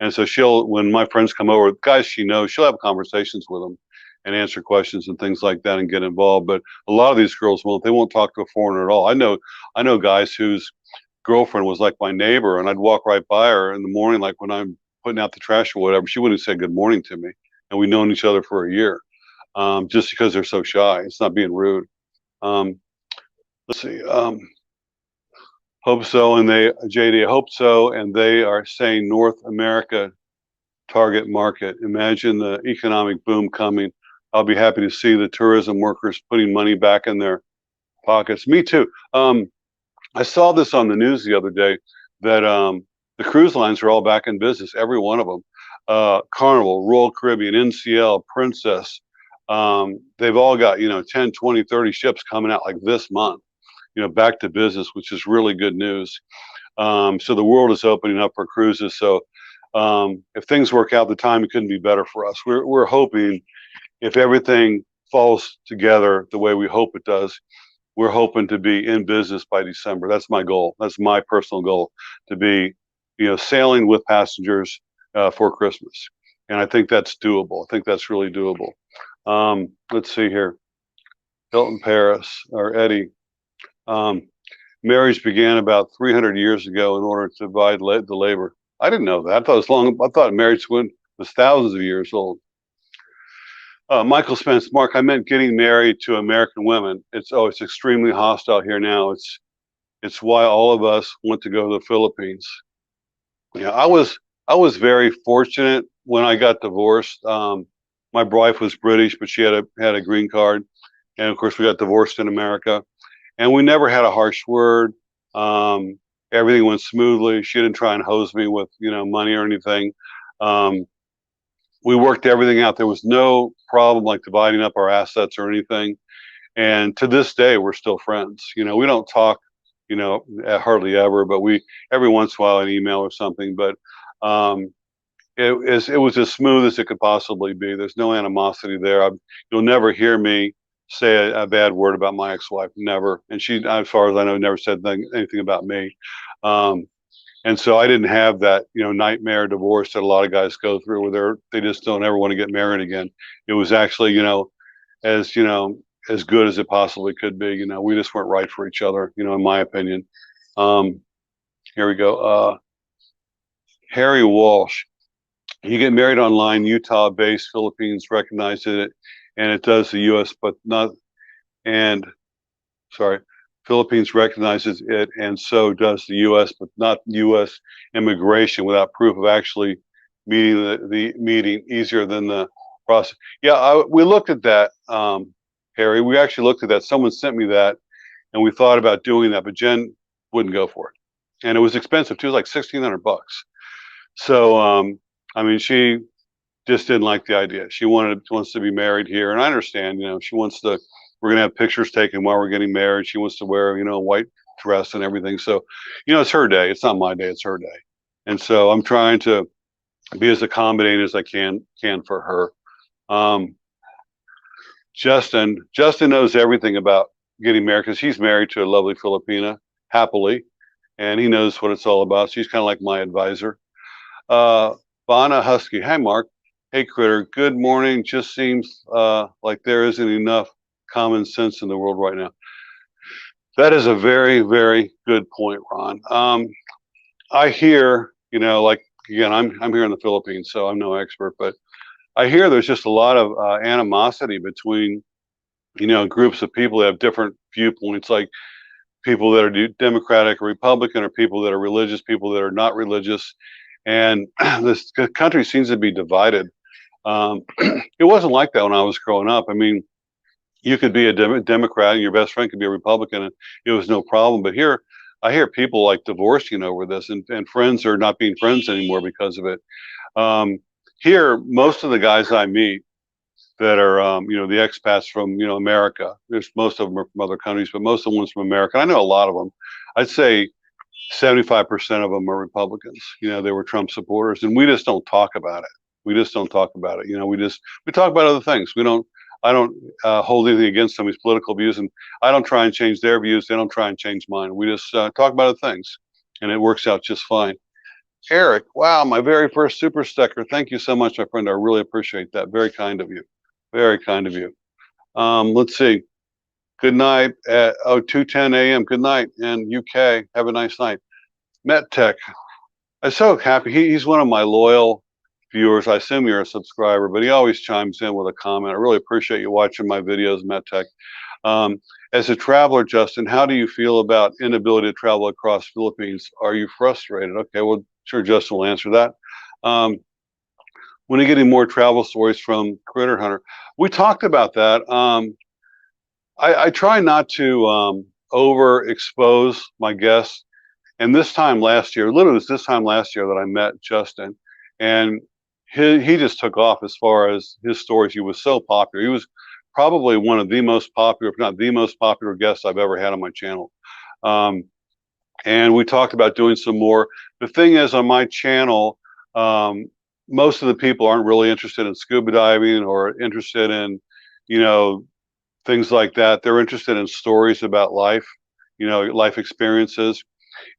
And so when my friends come over, guys she knows, she'll have conversations with them and answer questions and things like that and get involved. But a lot of these girls won't. They won't talk to a foreigner at all. I know guys whose girlfriend was like my neighbor, and I'd walk right by her in the morning, like when I'm putting out the trash or whatever. She wouldn't say good morning to me, and we've known each other for a year. Just because they're so shy. It's not being rude. Let's see. Hope so, and JD, hope so, and they are saying North America target market. Imagine the economic boom coming. I'll be happy to see the tourism workers putting money back in their pockets. Me too. I saw this on the news the other day that the cruise lines are all back in business, every one of them. Carnival, Royal Caribbean, NCL, Princess. They've all got 10, 20, 30 ships coming out like this month, back to business, which is really good news. So the world is opening up for cruises. So if things work out, the time it couldn't be better for us. We're hoping, if everything falls together the way we hope it does, we're hoping to be in business by December. That's my goal. That's my personal goal, to be sailing with passengers for Christmas. And I think that's doable. I think that's really doable. Let's see here. Hilton Paris, or Eddie. Marriage began about 300 years ago in order to divide the labor. I didn't know that. I thought marriage was thousands of years old. Michael Spence, Mark, I meant getting married to American women. It's extremely hostile here now. It's why all of us want to go to the Philippines. Yeah, I was very fortunate when I got divorced. My wife was British, but she had a green card, and of course we got divorced in America, and we never had a harsh word. Everything went smoothly. She didn't try and hose me with money or anything. We worked everything out. There was no problem like dividing up our assets or anything. And to this day, we're still friends. We don't talk, hardly ever, but every once in a while an email or something. But it was as smooth as it could possibly be. There's no animosity there. You'll never hear me say a bad word about my ex-wife, never. And she, as far as I know, never said anything about me. Um, and so I didn't have that, nightmare divorce that a lot of guys go through, where they just don't ever want to get married again. It was actually, as as good as it possibly could be. We just weren't right for each other, in my opinion. Um, Here we go. Harry Walsh. You get married online, Utah-based, Philippines recognizes it, and it does the U.S., but not. And sorry, Philippines recognizes it, and so does the U.S., but not U.S. immigration without proof of actually meeting the meeting easier than the process. Yeah, we looked at that, Harry. We actually looked at that. Someone sent me that, and we thought about doing that, but Jen wouldn't go for it, and it was expensive too. It was like $1,600. So, I mean, she just didn't like the idea. She wants to be married here, and I understand. She wants to. We're gonna have pictures taken while we're getting married. She wants to wear, a white dress and everything. So, it's her day. It's not my day. It's her day. And so I'm trying to be as accommodating as I can for her. Justin knows everything about getting married because he's married to a lovely Filipina, happily, and he knows what it's all about. She's kind of like my advisor. Bana Husky. Hi, Mark. Hey, Critter. Good morning. Just seems like there isn't enough common sense in the world right now. That is a very, very good point, Ron. I hear, like, again, I'm here in the Philippines, so I'm no expert, but I hear there's just a lot of animosity between, groups of people that have different viewpoints, like people that are Democratic or Republican, or people that are religious, people that are not religious. And this country seems to be divided. It wasn't like that when I was growing up. I mean, you could be a Democrat and your best friend could be a Republican, and it was no problem. But here, I hear people like divorcing over this, and friends are not being friends anymore because of it. Here, most of the guys I meet that are, the expats from, America, most of them are from other countries, but most of the ones from America. I know a lot of them. I'd say 75% of them are Republicans. They were Trump supporters, and we just don't talk about it. We just don't talk about it. We talk about other things. I don't hold anything against somebody's political views, and I don't try and change their views. They don't try and change mine. We just talk about other things, and it works out just fine. Eric, wow, my very first super sticker. Thank you so much, my friend. I really appreciate that. Very kind of you. Very kind of you. Let's see. Good night at 2:10 a.m. Good night in UK. Have a nice night. MetTech. I'm so happy. He's one of my loyal viewers. I assume you're a subscriber, but he always chimes in with a comment. I really appreciate you watching my videos, MetTech. As a traveler, Justin, how do you feel about inability to travel across Philippines? Are you frustrated? Okay, well, sure, Justin will answer that. When are you getting more travel stories from Critter Hunter? We talked about that. I try not to overexpose my guests. And this time last year, literally it was this time last year that I met Justin, and he just took off as far as his stories. He was so popular. He was probably one of the most popular, if not the most popular guests I've ever had on my channel. And we talked about doing some more. The thing is, on my channel, most of the people aren't really interested in scuba diving or interested in, things like that. They're interested in stories about life, life experiences.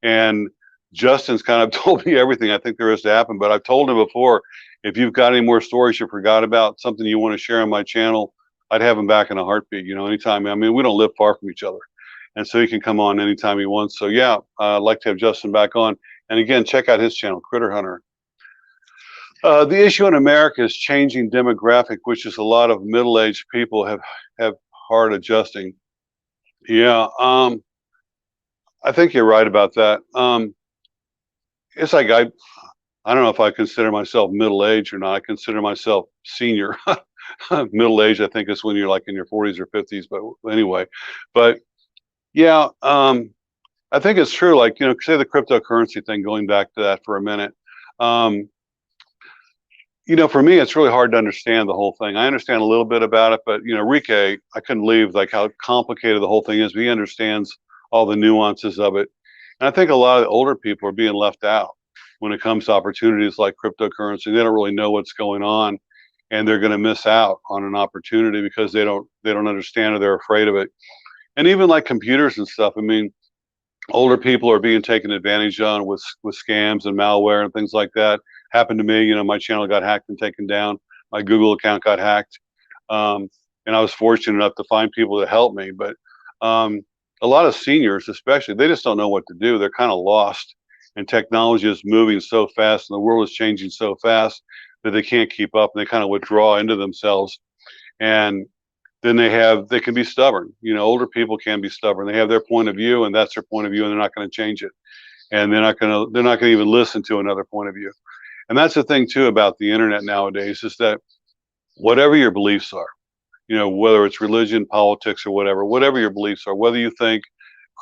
And Justin's kind of told me everything I think there is to happen. But I've told him before, if you've got any more stories you forgot about, something you want to share on my channel, I'd have him back in a heartbeat, anytime. I mean, we don't live far from each other. And so he can come on anytime he wants. So yeah, I'd like to have Justin back on. And again, check out his channel, Critter Hunter. The issue in America is changing demographic, which is a lot of middle-aged people have hard adjusting. Yeah, I think you're right about that. It's like I don't know if I consider myself middle-aged or not. I consider myself senior. Middle-aged, I think, is when you're like in your 40s or 50s. But anyway, but yeah, I think it's true. Like, say the cryptocurrency thing, going back to that for a minute. For me, it's really hard to understand the whole thing. I understand a little bit about it, but Rike, I couldn't believe like how complicated the whole thing is. He understands all the nuances of it, and I think a lot of the older people are being left out when it comes to opportunities like cryptocurrency. They don't really know what's going on, and they're going to miss out on an opportunity because they don't understand or they're afraid of it. And even like computers and stuff. I mean, older people are being taken advantage on with scams and malware and things like that. Happened to me. My channel got hacked and taken down. My Google account got hacked, um, and I was fortunate enough to find people to help me. But a lot of seniors, especially, they just don't know what to do. They're kind of lost, and technology is moving so fast, and the world is changing so fast that they can't keep up, and they kind of withdraw into themselves. And then they can be stubborn. Older people can be stubborn. They have their point of view, and that's their point of view, and they're not going to change it. And they're not going to even listen to another point of view. And that's the thing too about the internet nowadays, is that whatever your beliefs are, whether it's religion, politics, or whatever your beliefs are, whether you think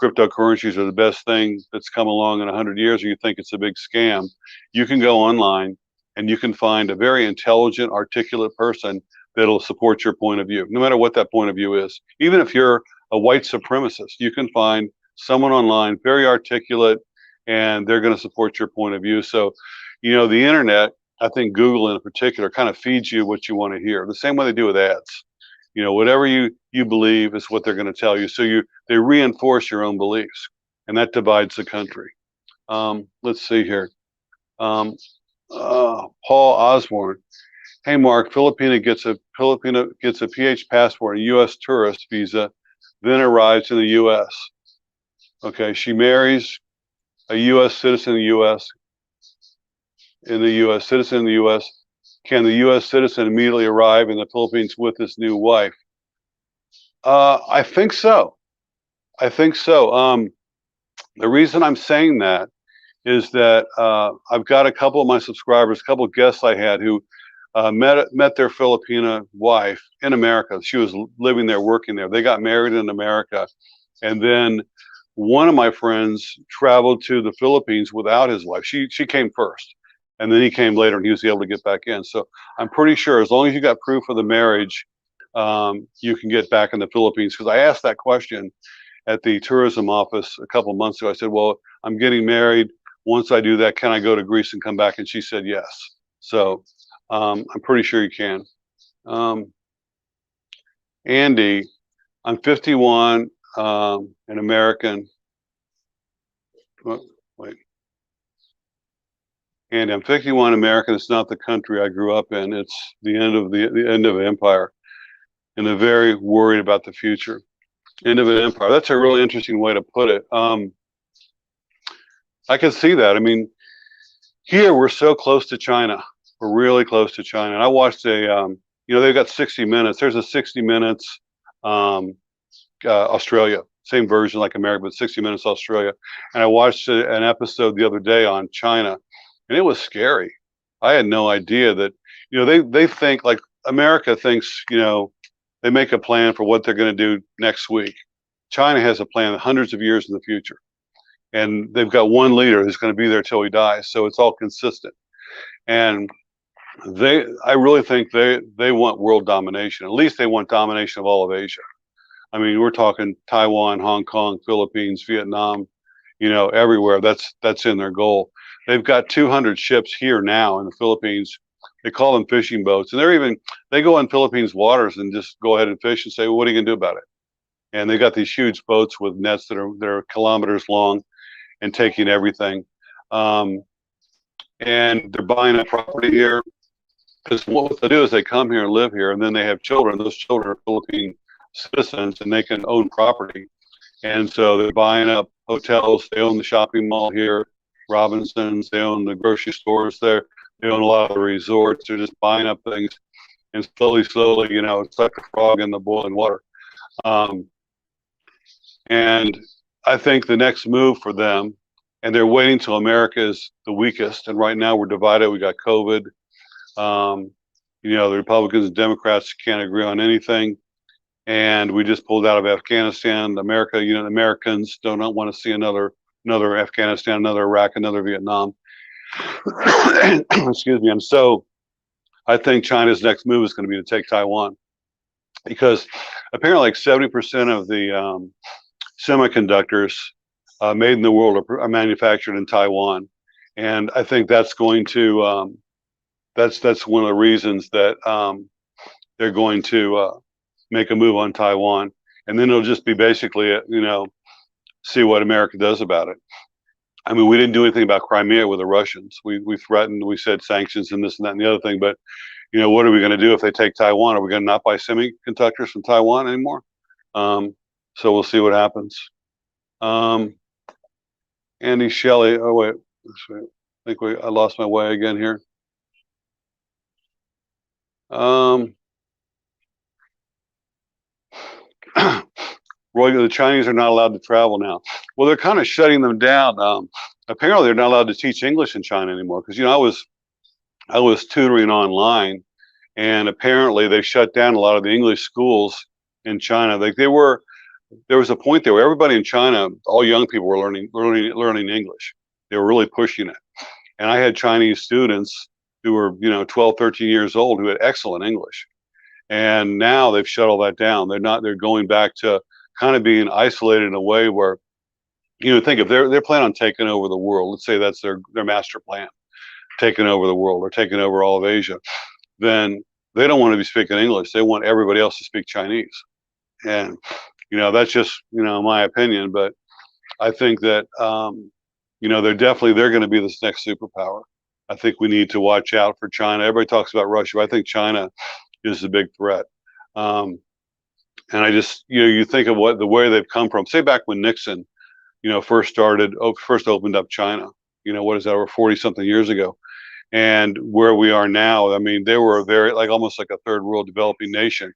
cryptocurrencies are the best thing that's come along in 100 years, or you think it's a big scam, you can go online and you can find a very intelligent, articulate person that'll support your point of view, no matter what that point of view is. Even if you're a white supremacist, you can find someone online very articulate, and they're going to support your point of view. So, the internet, I think Google in particular, kind of feeds you what you want to hear, the same way they do with ads. Whatever you believe is what they're going to tell you. So they reinforce your own beliefs, and that divides the country. Let's see here. Paul Osborne. Hey, Mark, Filipina gets a PH passport, a U.S. tourist visa, then arrives in the U.S. Okay, she marries a U.S. citizen in the U.S. Citizen in the U.S. Can the U.S. citizen immediately arrive in the Philippines with his new wife? I think so. The reason I'm saying that is that I've got a couple of my subscribers, a couple of guests I had who met their Filipina wife in America. She was living there, working there. They got married in America, and then one of my friends traveled to the Philippines without his wife. She came first, and then he came later, and he was able to get back in. So I'm pretty sure as long as you got proof of the marriage, you can get back in the Philippines. Because I asked that question at the tourism office a couple of months ago. I said, well, I'm getting married. Once I do that, can I go to Greece and come back? And she said yes. So I'm pretty sure you can. Andy, I'm 51, an American. Wait. Andy, I'm 51, American. It's not the country I grew up in. It's the end of the end of an empire, and they're very worried about the future. End of an empire. That's a really interesting way to put it. I can see that. I mean, here we're so close to China. We're really close to China. And I watched they've got 60 Minutes. There's a 60 Minutes Australia, same version like America, but 60 Minutes Australia. And I watched an episode the other day on China, and it was scary. I had no idea that, they think like America thinks, they make a plan for what they're going to do next week. China has a plan hundreds of years in the future. And they've got one leader who's going to be there till he dies. So it's all consistent. And I really think they want world domination. At least they want domination of all of Asia. I mean, we're talking Taiwan, Hong Kong, Philippines, Vietnam, everywhere. That's in their goal. They've got 200 ships here now in the Philippines. They call them fishing boats. And they go on Philippines waters and just go ahead and fish and say, well, what are you going to do about it? And they got these huge boats with nets that are kilometers long and taking everything. And they're buying a property here, because what they do is they come here and live here, and then they have children. Those children are Philippine citizens, and they can own property. And so they're buying up hotels. They own the shopping mall here, Robinsons. They own the grocery stores there. They own a lot of the resorts. They're just buying up things, and slowly, it's like a frog in the boiling water. And I think the next move for them, and they're waiting till America is the weakest. And right now we're divided. We got COVID. The Republicans and Democrats can't agree on anything. And we just pulled out of Afghanistan. America, the Americans don't want to see another Afghanistan, another Iraq, another Vietnam. Excuse me. And so I think China's next move is going to be to take Taiwan, because apparently like 70% of the semiconductors made in the world are manufactured in Taiwan. And I think that's going to that's one of the reasons that they're going to make a move on Taiwan, and then it'll just be basically, see what America does about it. I mean, we didn't do anything about Crimea with the Russians. We threatened, we said sanctions and this and that and the other thing, but what are we going to do if they take Taiwan? Are we going to not buy semiconductors from Taiwan anymore? So we'll see what happens. Andy Shelley. Oh wait, I think I lost my way again here. Roy, the Chinese are not allowed to travel now. Well, they're kind of shutting them down. Apparently, they're not allowed to teach English in China anymore because I was tutoring online, and apparently they shut down a lot of the English schools in China. Like there was a point there where everybody in China, all young people, were learning English. They were really pushing it, and I had Chinese students who were 12, 13 years old who had excellent English, and now they've shut all that down. They're going back to kind of being isolated in a way where, think if they're planning on taking over the world, let's say that's their master plan, taking over the world or taking over all of Asia, then they don't want to be speaking English. They want everybody else to speak Chinese. And, that's just, my opinion, but I think that, they're going to be this next superpower. I think we need to watch out for China. Everybody talks about Russia, but I think China is the big threat. And I just, you think of the way they've come from, say back when Nixon, first opened up China, what is that, over 40 something years ago, and where we are now. I mean, they were almost like a third world developing nation.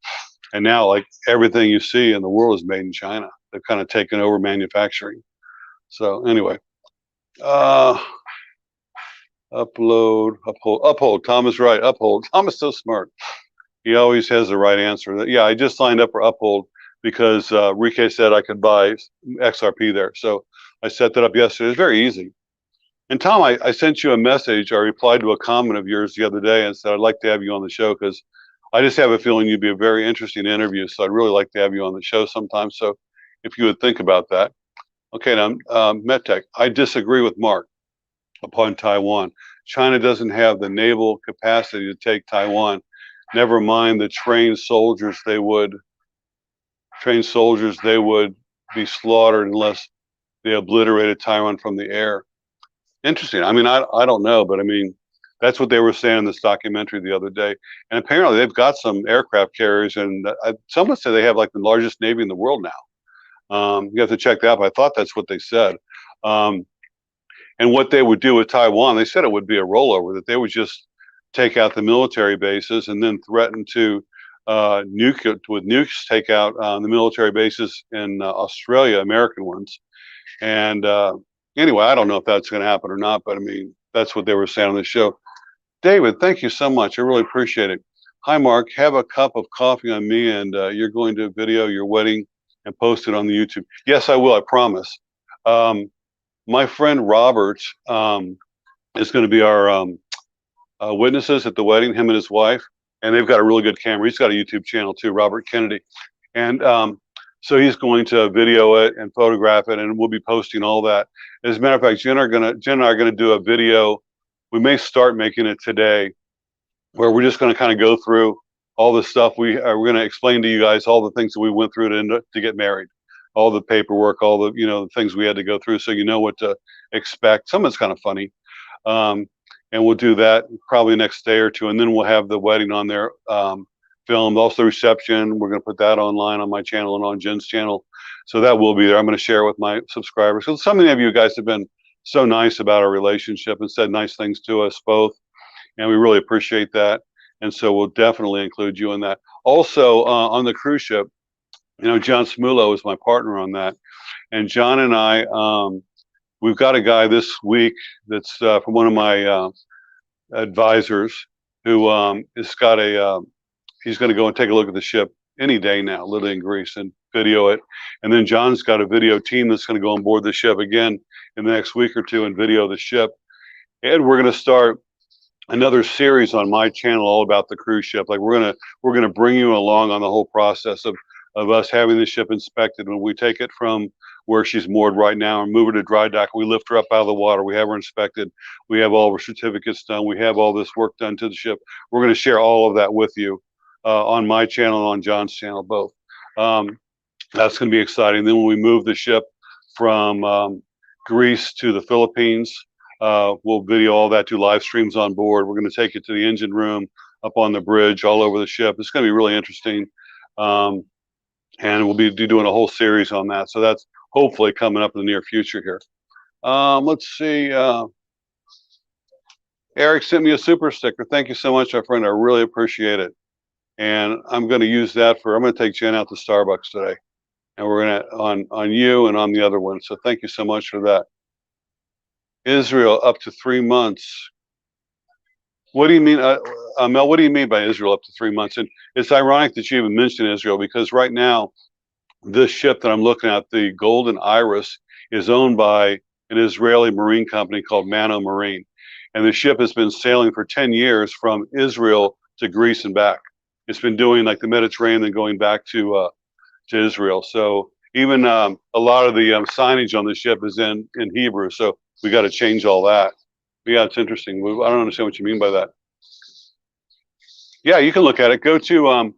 And now like everything you see in the world is made in China. They've kind of taken over manufacturing. So anyway, uphold. Tom is right. Uphold. Tom is so smart. He always has the right answer. Yeah, I just signed up for Uphold because Rike said I could buy XRP there. So I set that up yesterday. It's very easy. And Tom, I sent you a message. I replied to a comment of yours the other day and said I'd like to have you on the show because I just have a feeling you'd be a very interesting interview. So I'd really like to have you on the show sometime. So if you would think about that. Okay, now, MedTech, I disagree with Mark upon Taiwan. China doesn't have the naval capacity to take Taiwan. Never mind the trained soldiers, they would be slaughtered unless they obliterated Taiwan from the air. Interesting. I mean, I don't know, but I mean, that's what they were saying in this documentary the other day. And apparently they've got some aircraft carriers, and someone said they have like the largest Navy in the world now. You have to check that out, but I thought that's what they said. And what they would do with Taiwan, they said it would be a rollover, that they would just take out the military bases and then threaten to nukes take out the military bases in Australia, American ones. And anyway, I don't know if that's going to happen or not, but I mean, that's what they were saying on the show. David, thank you so much. I really appreciate it. Hi, Mark. Have a cup of coffee on me, and you're going to video your wedding and post it on the YouTube. Yes, I will. I promise. My friend Robert is going to be our witnesses at the wedding, him and his wife, and they've got a really good camera. He's got a YouTube channel too, Robert Kennedy. And so he's going to video it and photograph it, and we'll be posting all that. As a matter of fact, Jen and I are going to do a video. We may start making it today, where we're just going to kind of go through all the stuff. We're going to explain to you guys all the things that we went through to get married, all the paperwork, all the the things we had to go through, so you know what to expect. Some of it's kind of funny. And we'll do that probably next day or two, and then we'll have the wedding on there filmed. Also the reception, we're going to put that online on my channel and on Jen's channel, so that will be there. I'm going to share it with my subscribers, because so many of you guys have been so nice about our relationship and said nice things to us both, and we really appreciate that. And so we'll definitely include you in that. Also on the cruise ship, John Smulo is my partner on that, and John and I, we've got a guy this week that's from one of my advisors who has got he's going to go and take a look at the ship any day now, literally in Greece, and video it. And then John's got a video team that's going to go on board the ship again in the next week or two and video the ship. And we're going to start another series on my channel all about the cruise ship. Like we're going to bring you along on the whole process of us having the ship inspected when we take it from where she's moored right now and move her to dry dock. We lift her up out of the water. We have her inspected. We have all of her certificates done. We have all this work done to the ship. We're going to share all of that with you on my channel and on John's channel, both. That's going to be exciting. Then when we move the ship from Greece to the Philippines, we'll video all that, do live streams on board. We're going to take it to the engine room, up on the bridge, all over the ship. It's going to be really interesting. And we'll be doing a whole series on that. So that's hopefully coming up in the near future here. Let's see. Eric sent me a super sticker. Thank you so much, my friend. I really appreciate it. And I'm going to use that I'm going to take Jen out to Starbucks today. And we're going to, on you and on the other one. So thank you so much for that. Israel up to 3 months. What do you mean, Mel, what do you mean by Israel up to 3 months? And it's ironic that you even mentioned Israel, because right now, this ship that I'm looking at, the Golden Iris, is owned by an Israeli marine company called Mano Marine. And the ship has been sailing for 10 years from Israel to Greece and back. It's been doing like the Mediterranean and going back to Israel. So even a lot of the signage on the ship is in Hebrew. So we got to change all that. Yeah, it's interesting. I don't understand what you mean by that. Yeah, you can look at it. Go to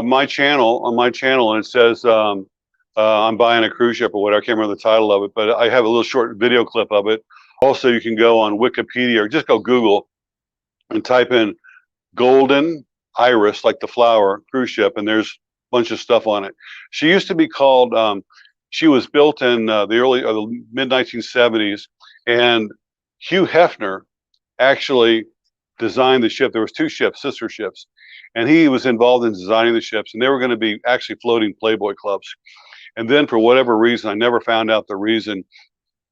my channel, and it says I'm buying a cruise ship or whatever. I can't remember the title of it, but I have a little short video clip of it. Also, you can go on Wikipedia or just go Google and type in Golden Iris, like the flower, cruise ship, and there's a bunch of stuff on it. She used to be called, she was built in the early or the mid 1970s, and Hugh Hefner actually designed the ship. There was 2 ships, sister ships, and he was involved in designing the ships, and they were going to be actually floating Playboy clubs. And then for whatever reason, I never found out the reason,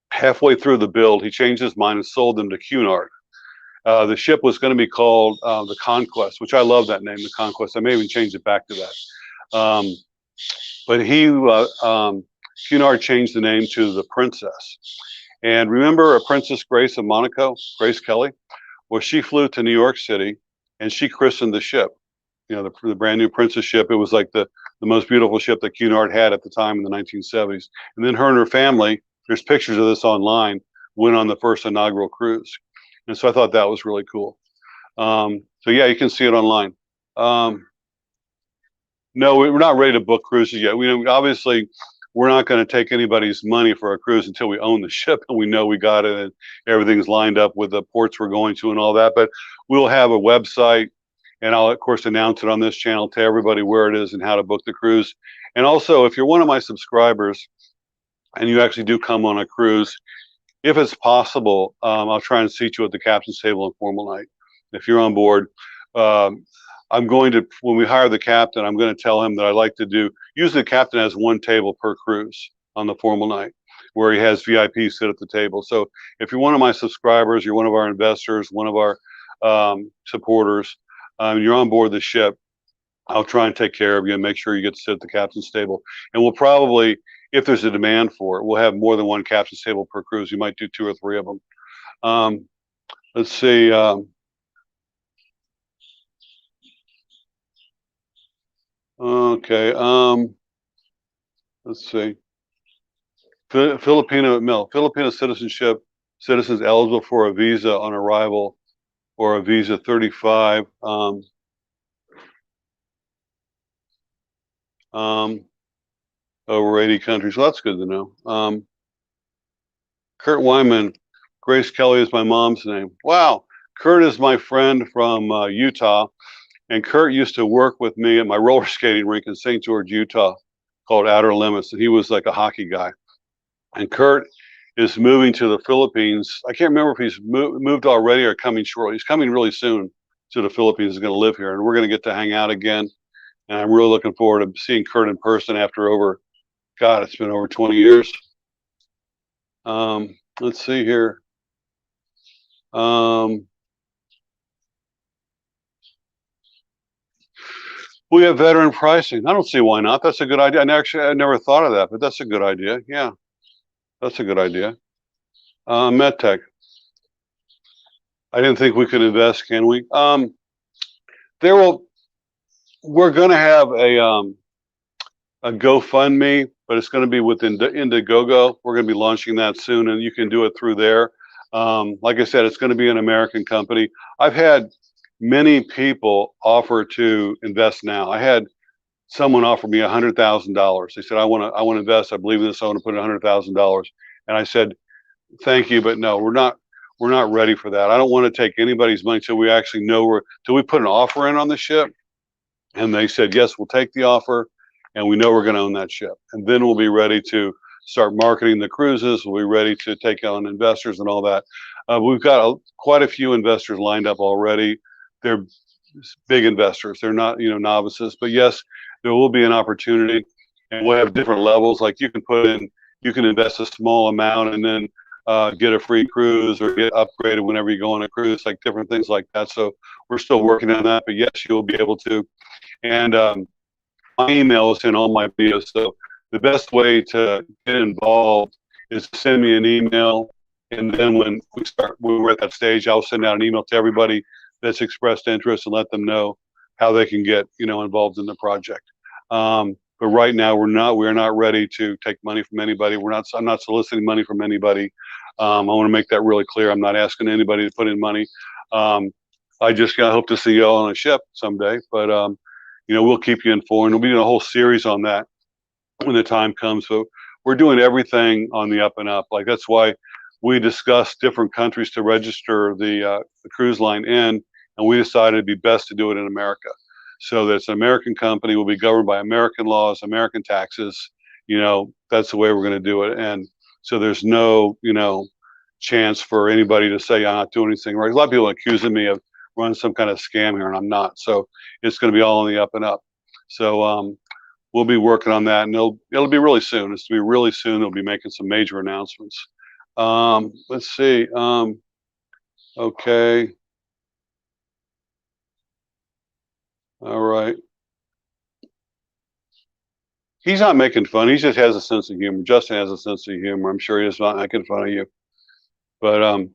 halfway through the build, he changed his mind and sold them to Cunard. The ship was going to be called the Conquest, which I love that name, the Conquest. I may even change it back to that. But Cunard changed the name to the Princess. And remember Princess Grace of Monaco, Grace Kelly? Well, she flew to New York City and she christened the ship. You know, the brand new Princess ship. It was like the most beautiful ship that Cunard had at the time in the 1970s. And then her and her family, there's pictures of this online, went on the first inaugural cruise. And so I thought that was really cool. So yeah, you can see it online. No, we're not ready to book cruises yet. Obviously, we're not going to take anybody's money for a cruise until we own the ship and we know we got it and everything's lined up with the ports we're going to and all that. But we'll have a website, and I'll of course announce it on this channel to everybody where it is and how to book the cruise. And also, if you're one of my subscribers and you actually do come on a cruise, if it's possible, I'll try and seat you at the captain's table on formal night. If you're on board, I'm going to, when we hire the captain, I'm going to tell him that I like to do, usually the captain has 1 table per cruise on the formal night where he has VIP sit at the table. So if you're one of my subscribers, you're one of our investors, one of our supporters, you're on board the ship, I'll try and take care of you and make sure you get to sit at the captain's table. And we'll probably, if there's a demand for it, we'll have more than 1 captain's table per cruise. You might do 2 or 3 of them. Let's see. Okay. Let's see. Filipino citizenship, citizens eligible for a visa on arrival or a visa 35. Over 80 countries. Well, that's good to know. Kurt Wyman, Grace Kelly is my mom's name. Wow. Kurt is my friend from Utah. And Kurt used to work with me at my roller skating rink in St. George, Utah, called Outer Limits. And he was like a hockey guy. And Kurt is moving to the Philippines. I can't remember if he's moved already or coming shortly. He's coming really soon to the Philippines. He's going to live here. And we're going to get to hang out again. And I'm really looking forward to seeing Kurt in person after it's been over 20 years. Let's see here. We have veteran pricing. I don't see why not. That's a good idea. And actually, I never thought of that, but that's a good idea. Yeah, that's a good idea. MedTech. I didn't think we could invest, can we? We're going to have a GoFundMe but it's going to be with Indiegogo. We're going to be launching that soon, and you can do it through there. Like I said, it's going to be an American company. I've had many people offer to invest now. I had someone offer me $100,000. They said, I want to invest. I believe in this. I want to put in $100,000. And I said, thank you, but no, we're not ready for that. I don't want to take anybody's money till we actually know till we put an offer in on the ship. And they said, yes, we'll take the offer, and we know we're going to own that ship. And then we'll be ready to start marketing the cruises. We'll be ready to take on investors and all that. We've got quite a few investors lined up already. They're big investors. They're not, novices. But yes, there will be an opportunity, and we'll have different levels. Like you can invest a small amount and then get a free cruise or get upgraded whenever you go on a cruise, like different things like that. So we're still working on that, but yes, you'll be able to. And my email is in all my videos. So the best way to get involved is to send me an email. And then when we're at that stage, I'll send out an email to everybody that's expressed interest and let them know how they can get, involved in the project. But right now we're not ready to take money from anybody. I'm not soliciting money from anybody. I want to make that really clear. I'm not asking anybody to put in money. I just hope to see you all on a ship someday, but we'll keep you informed. We'll be doing a whole series on that when the time comes. So we're doing everything on the up and up. Like that's why we discussed different countries to register the cruise line in, and we decided it'd be best to do it in America. So that's an American company, will be governed by American laws, American taxes. That's the way we're going to do it. And so there's no, chance for anybody to say I'm not doing anything right. A lot of people are accusing me of running some kind of scam here, and I'm not. So it's going to be all on the up and up. So we'll be working on that, and it'll be really soon. It's to be really soon. They'll be making some major announcements. Let's see. Okay. All right. He's not making fun. He just has a sense of humor. Justin has a sense of humor. I'm sure he's not making fun of you. But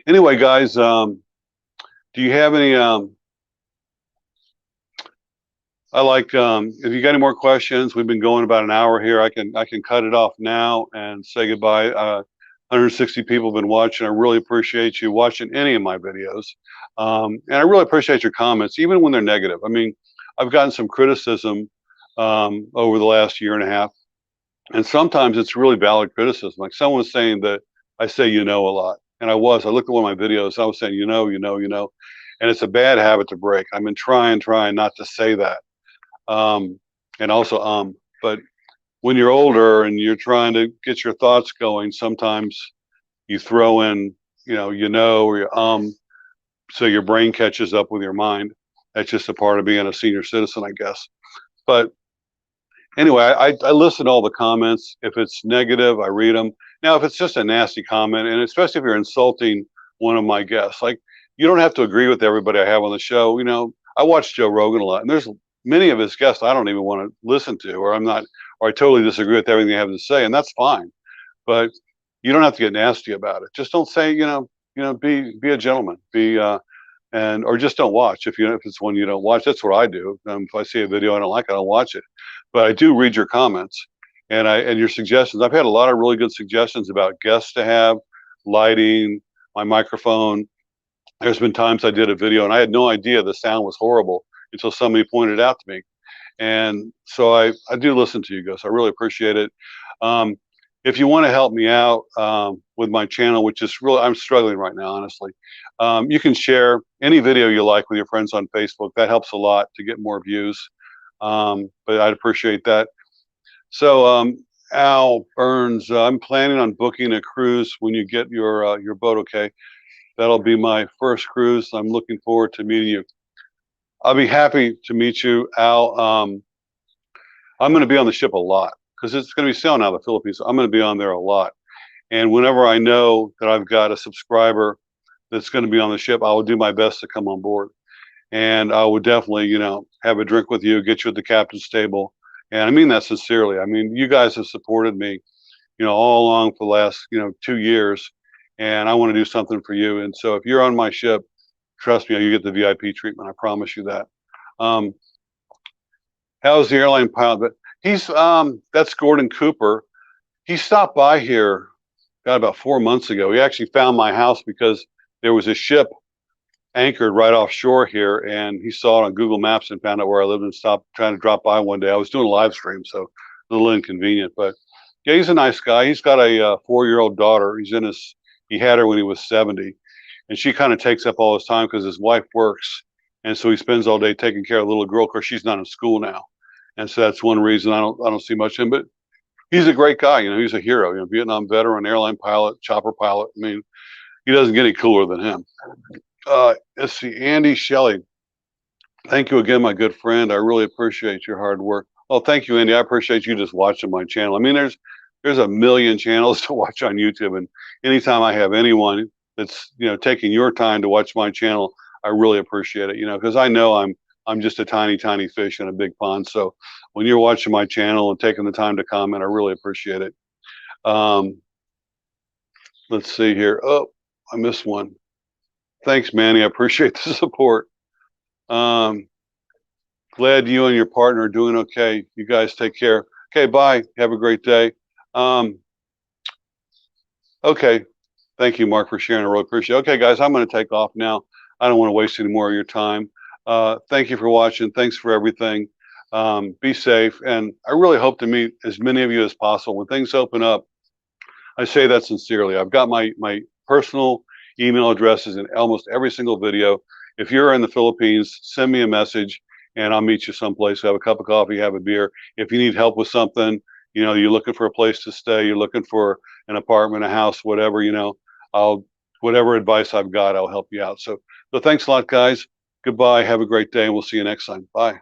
anyway, guys, do you have any? If you got any more questions, we've been going about an hour here. I can cut it off now and say goodbye. 160 people have been watching. I really appreciate you watching any of my videos, and I really appreciate your comments, even when they're negative. I mean, I've gotten some criticism over the last year and a half, and sometimes it's really valid criticism. Like someone was saying that I say a lot, and I looked at one of my videos. I was saying and it's a bad habit to break. I've been trying not to say that. And also, but when you're older and you're trying to get your thoughts going, sometimes you throw in, or your so your brain catches up with your mind. That's just a part of being a senior citizen, I guess. But anyway, I listen to all the comments. If it's negative, I read them. Now, if it's just a nasty comment, and especially if you're insulting one of my guests, like you don't have to agree with everybody I have on the show. I watch Joe Rogan a lot, and there's many of his guests I don't even want to listen to, or I totally disagree with everything they have to say, and that's fine. But you don't have to get nasty about it. Just don't say, be a gentleman, or just don't watch if it's one you don't watch. That's what I do. If I see a video I don't like, I don't watch it. But I do read your comments and your suggestions. I've had a lot of really good suggestions about guests to have, lighting, my microphone. There's been times I did a video and I had no idea the sound was horrible until somebody pointed it out to me. And so I do listen to you guys. I really appreciate it. If you want to help me out with my channel, which is really, I'm struggling right now, honestly, you can share any video you like with your friends on Facebook. That helps a lot to get more views. But I'd appreciate that. So Al Burns, I'm planning on booking a cruise when you get your boat. Okay, that'll be my first cruise. I'm looking forward to meeting you. I'll be happy to meet you, Al. I'm going to be on the ship a lot because it's going to be sailing out of the Philippines. I'm going to be on there a lot. And whenever I know that I've got a subscriber that's going to be on the ship, I will do my best to come on board. And I would definitely, have a drink with you, get you at the captain's table. And I mean that sincerely. I mean, you guys have supported me, all along for the last, 2 years. And I want to do something for you. And so if you're on my ship, trust me, you get the VIP treatment. I promise you that. How's the airline pilot? But He's that's Gordon Cooper. He stopped by here, got about 4 months ago. He actually found my house because there was a ship anchored right offshore here, and he saw it on Google Maps and found out where I lived and stopped trying to drop by one day. I was doing a live stream, so a little inconvenient, but yeah, he's a nice guy. He's got a 4-year-old daughter. He had her when he was 70, and she kind of takes up all his time because his wife works, and so he spends all day taking care of the little girl. Of course, she's not in school now, and so that's one reason I don't see much of him. But he's a great guy. He's a hero. Vietnam veteran, airline pilot, chopper pilot. I mean, he doesn't get any cooler than him. Let's see, Andy Shelley. Thank you again, my good friend. I really appreciate your hard work. Oh, thank you, Andy. I appreciate you just watching my channel. I mean, there's a million channels to watch on YouTube, and anytime I have anyone that's taking your time to watch my channel, I really appreciate it. Because I know I'm just a tiny fish in a big pond. So when you're watching my channel and taking the time to comment, I really appreciate it. Let's see here. Oh, I missed one. Thanks, Manny. I appreciate the support. Glad you and your partner are doing okay. You guys take care. Okay, bye. Have a great day. Okay. Thank you, Mark, for sharing. I really appreciate it. Okay, guys, I'm going to take off now. I don't want to waste any more of your time. Thank you for watching. Thanks for everything. Be safe. And I really hope to meet as many of you as possible. When things open up, I say that sincerely. I've got my personal email addresses in almost every single video. If you're in the Philippines, send me a message and I'll meet you someplace. Have a cup of coffee, have a beer. If you need help with something, you're looking for a place to stay, you're looking for an apartment, a house, whatever, whatever advice I've got, I'll help you out. So thanks a lot, guys. Goodbye. Have a great day, and we'll see you next time. Bye.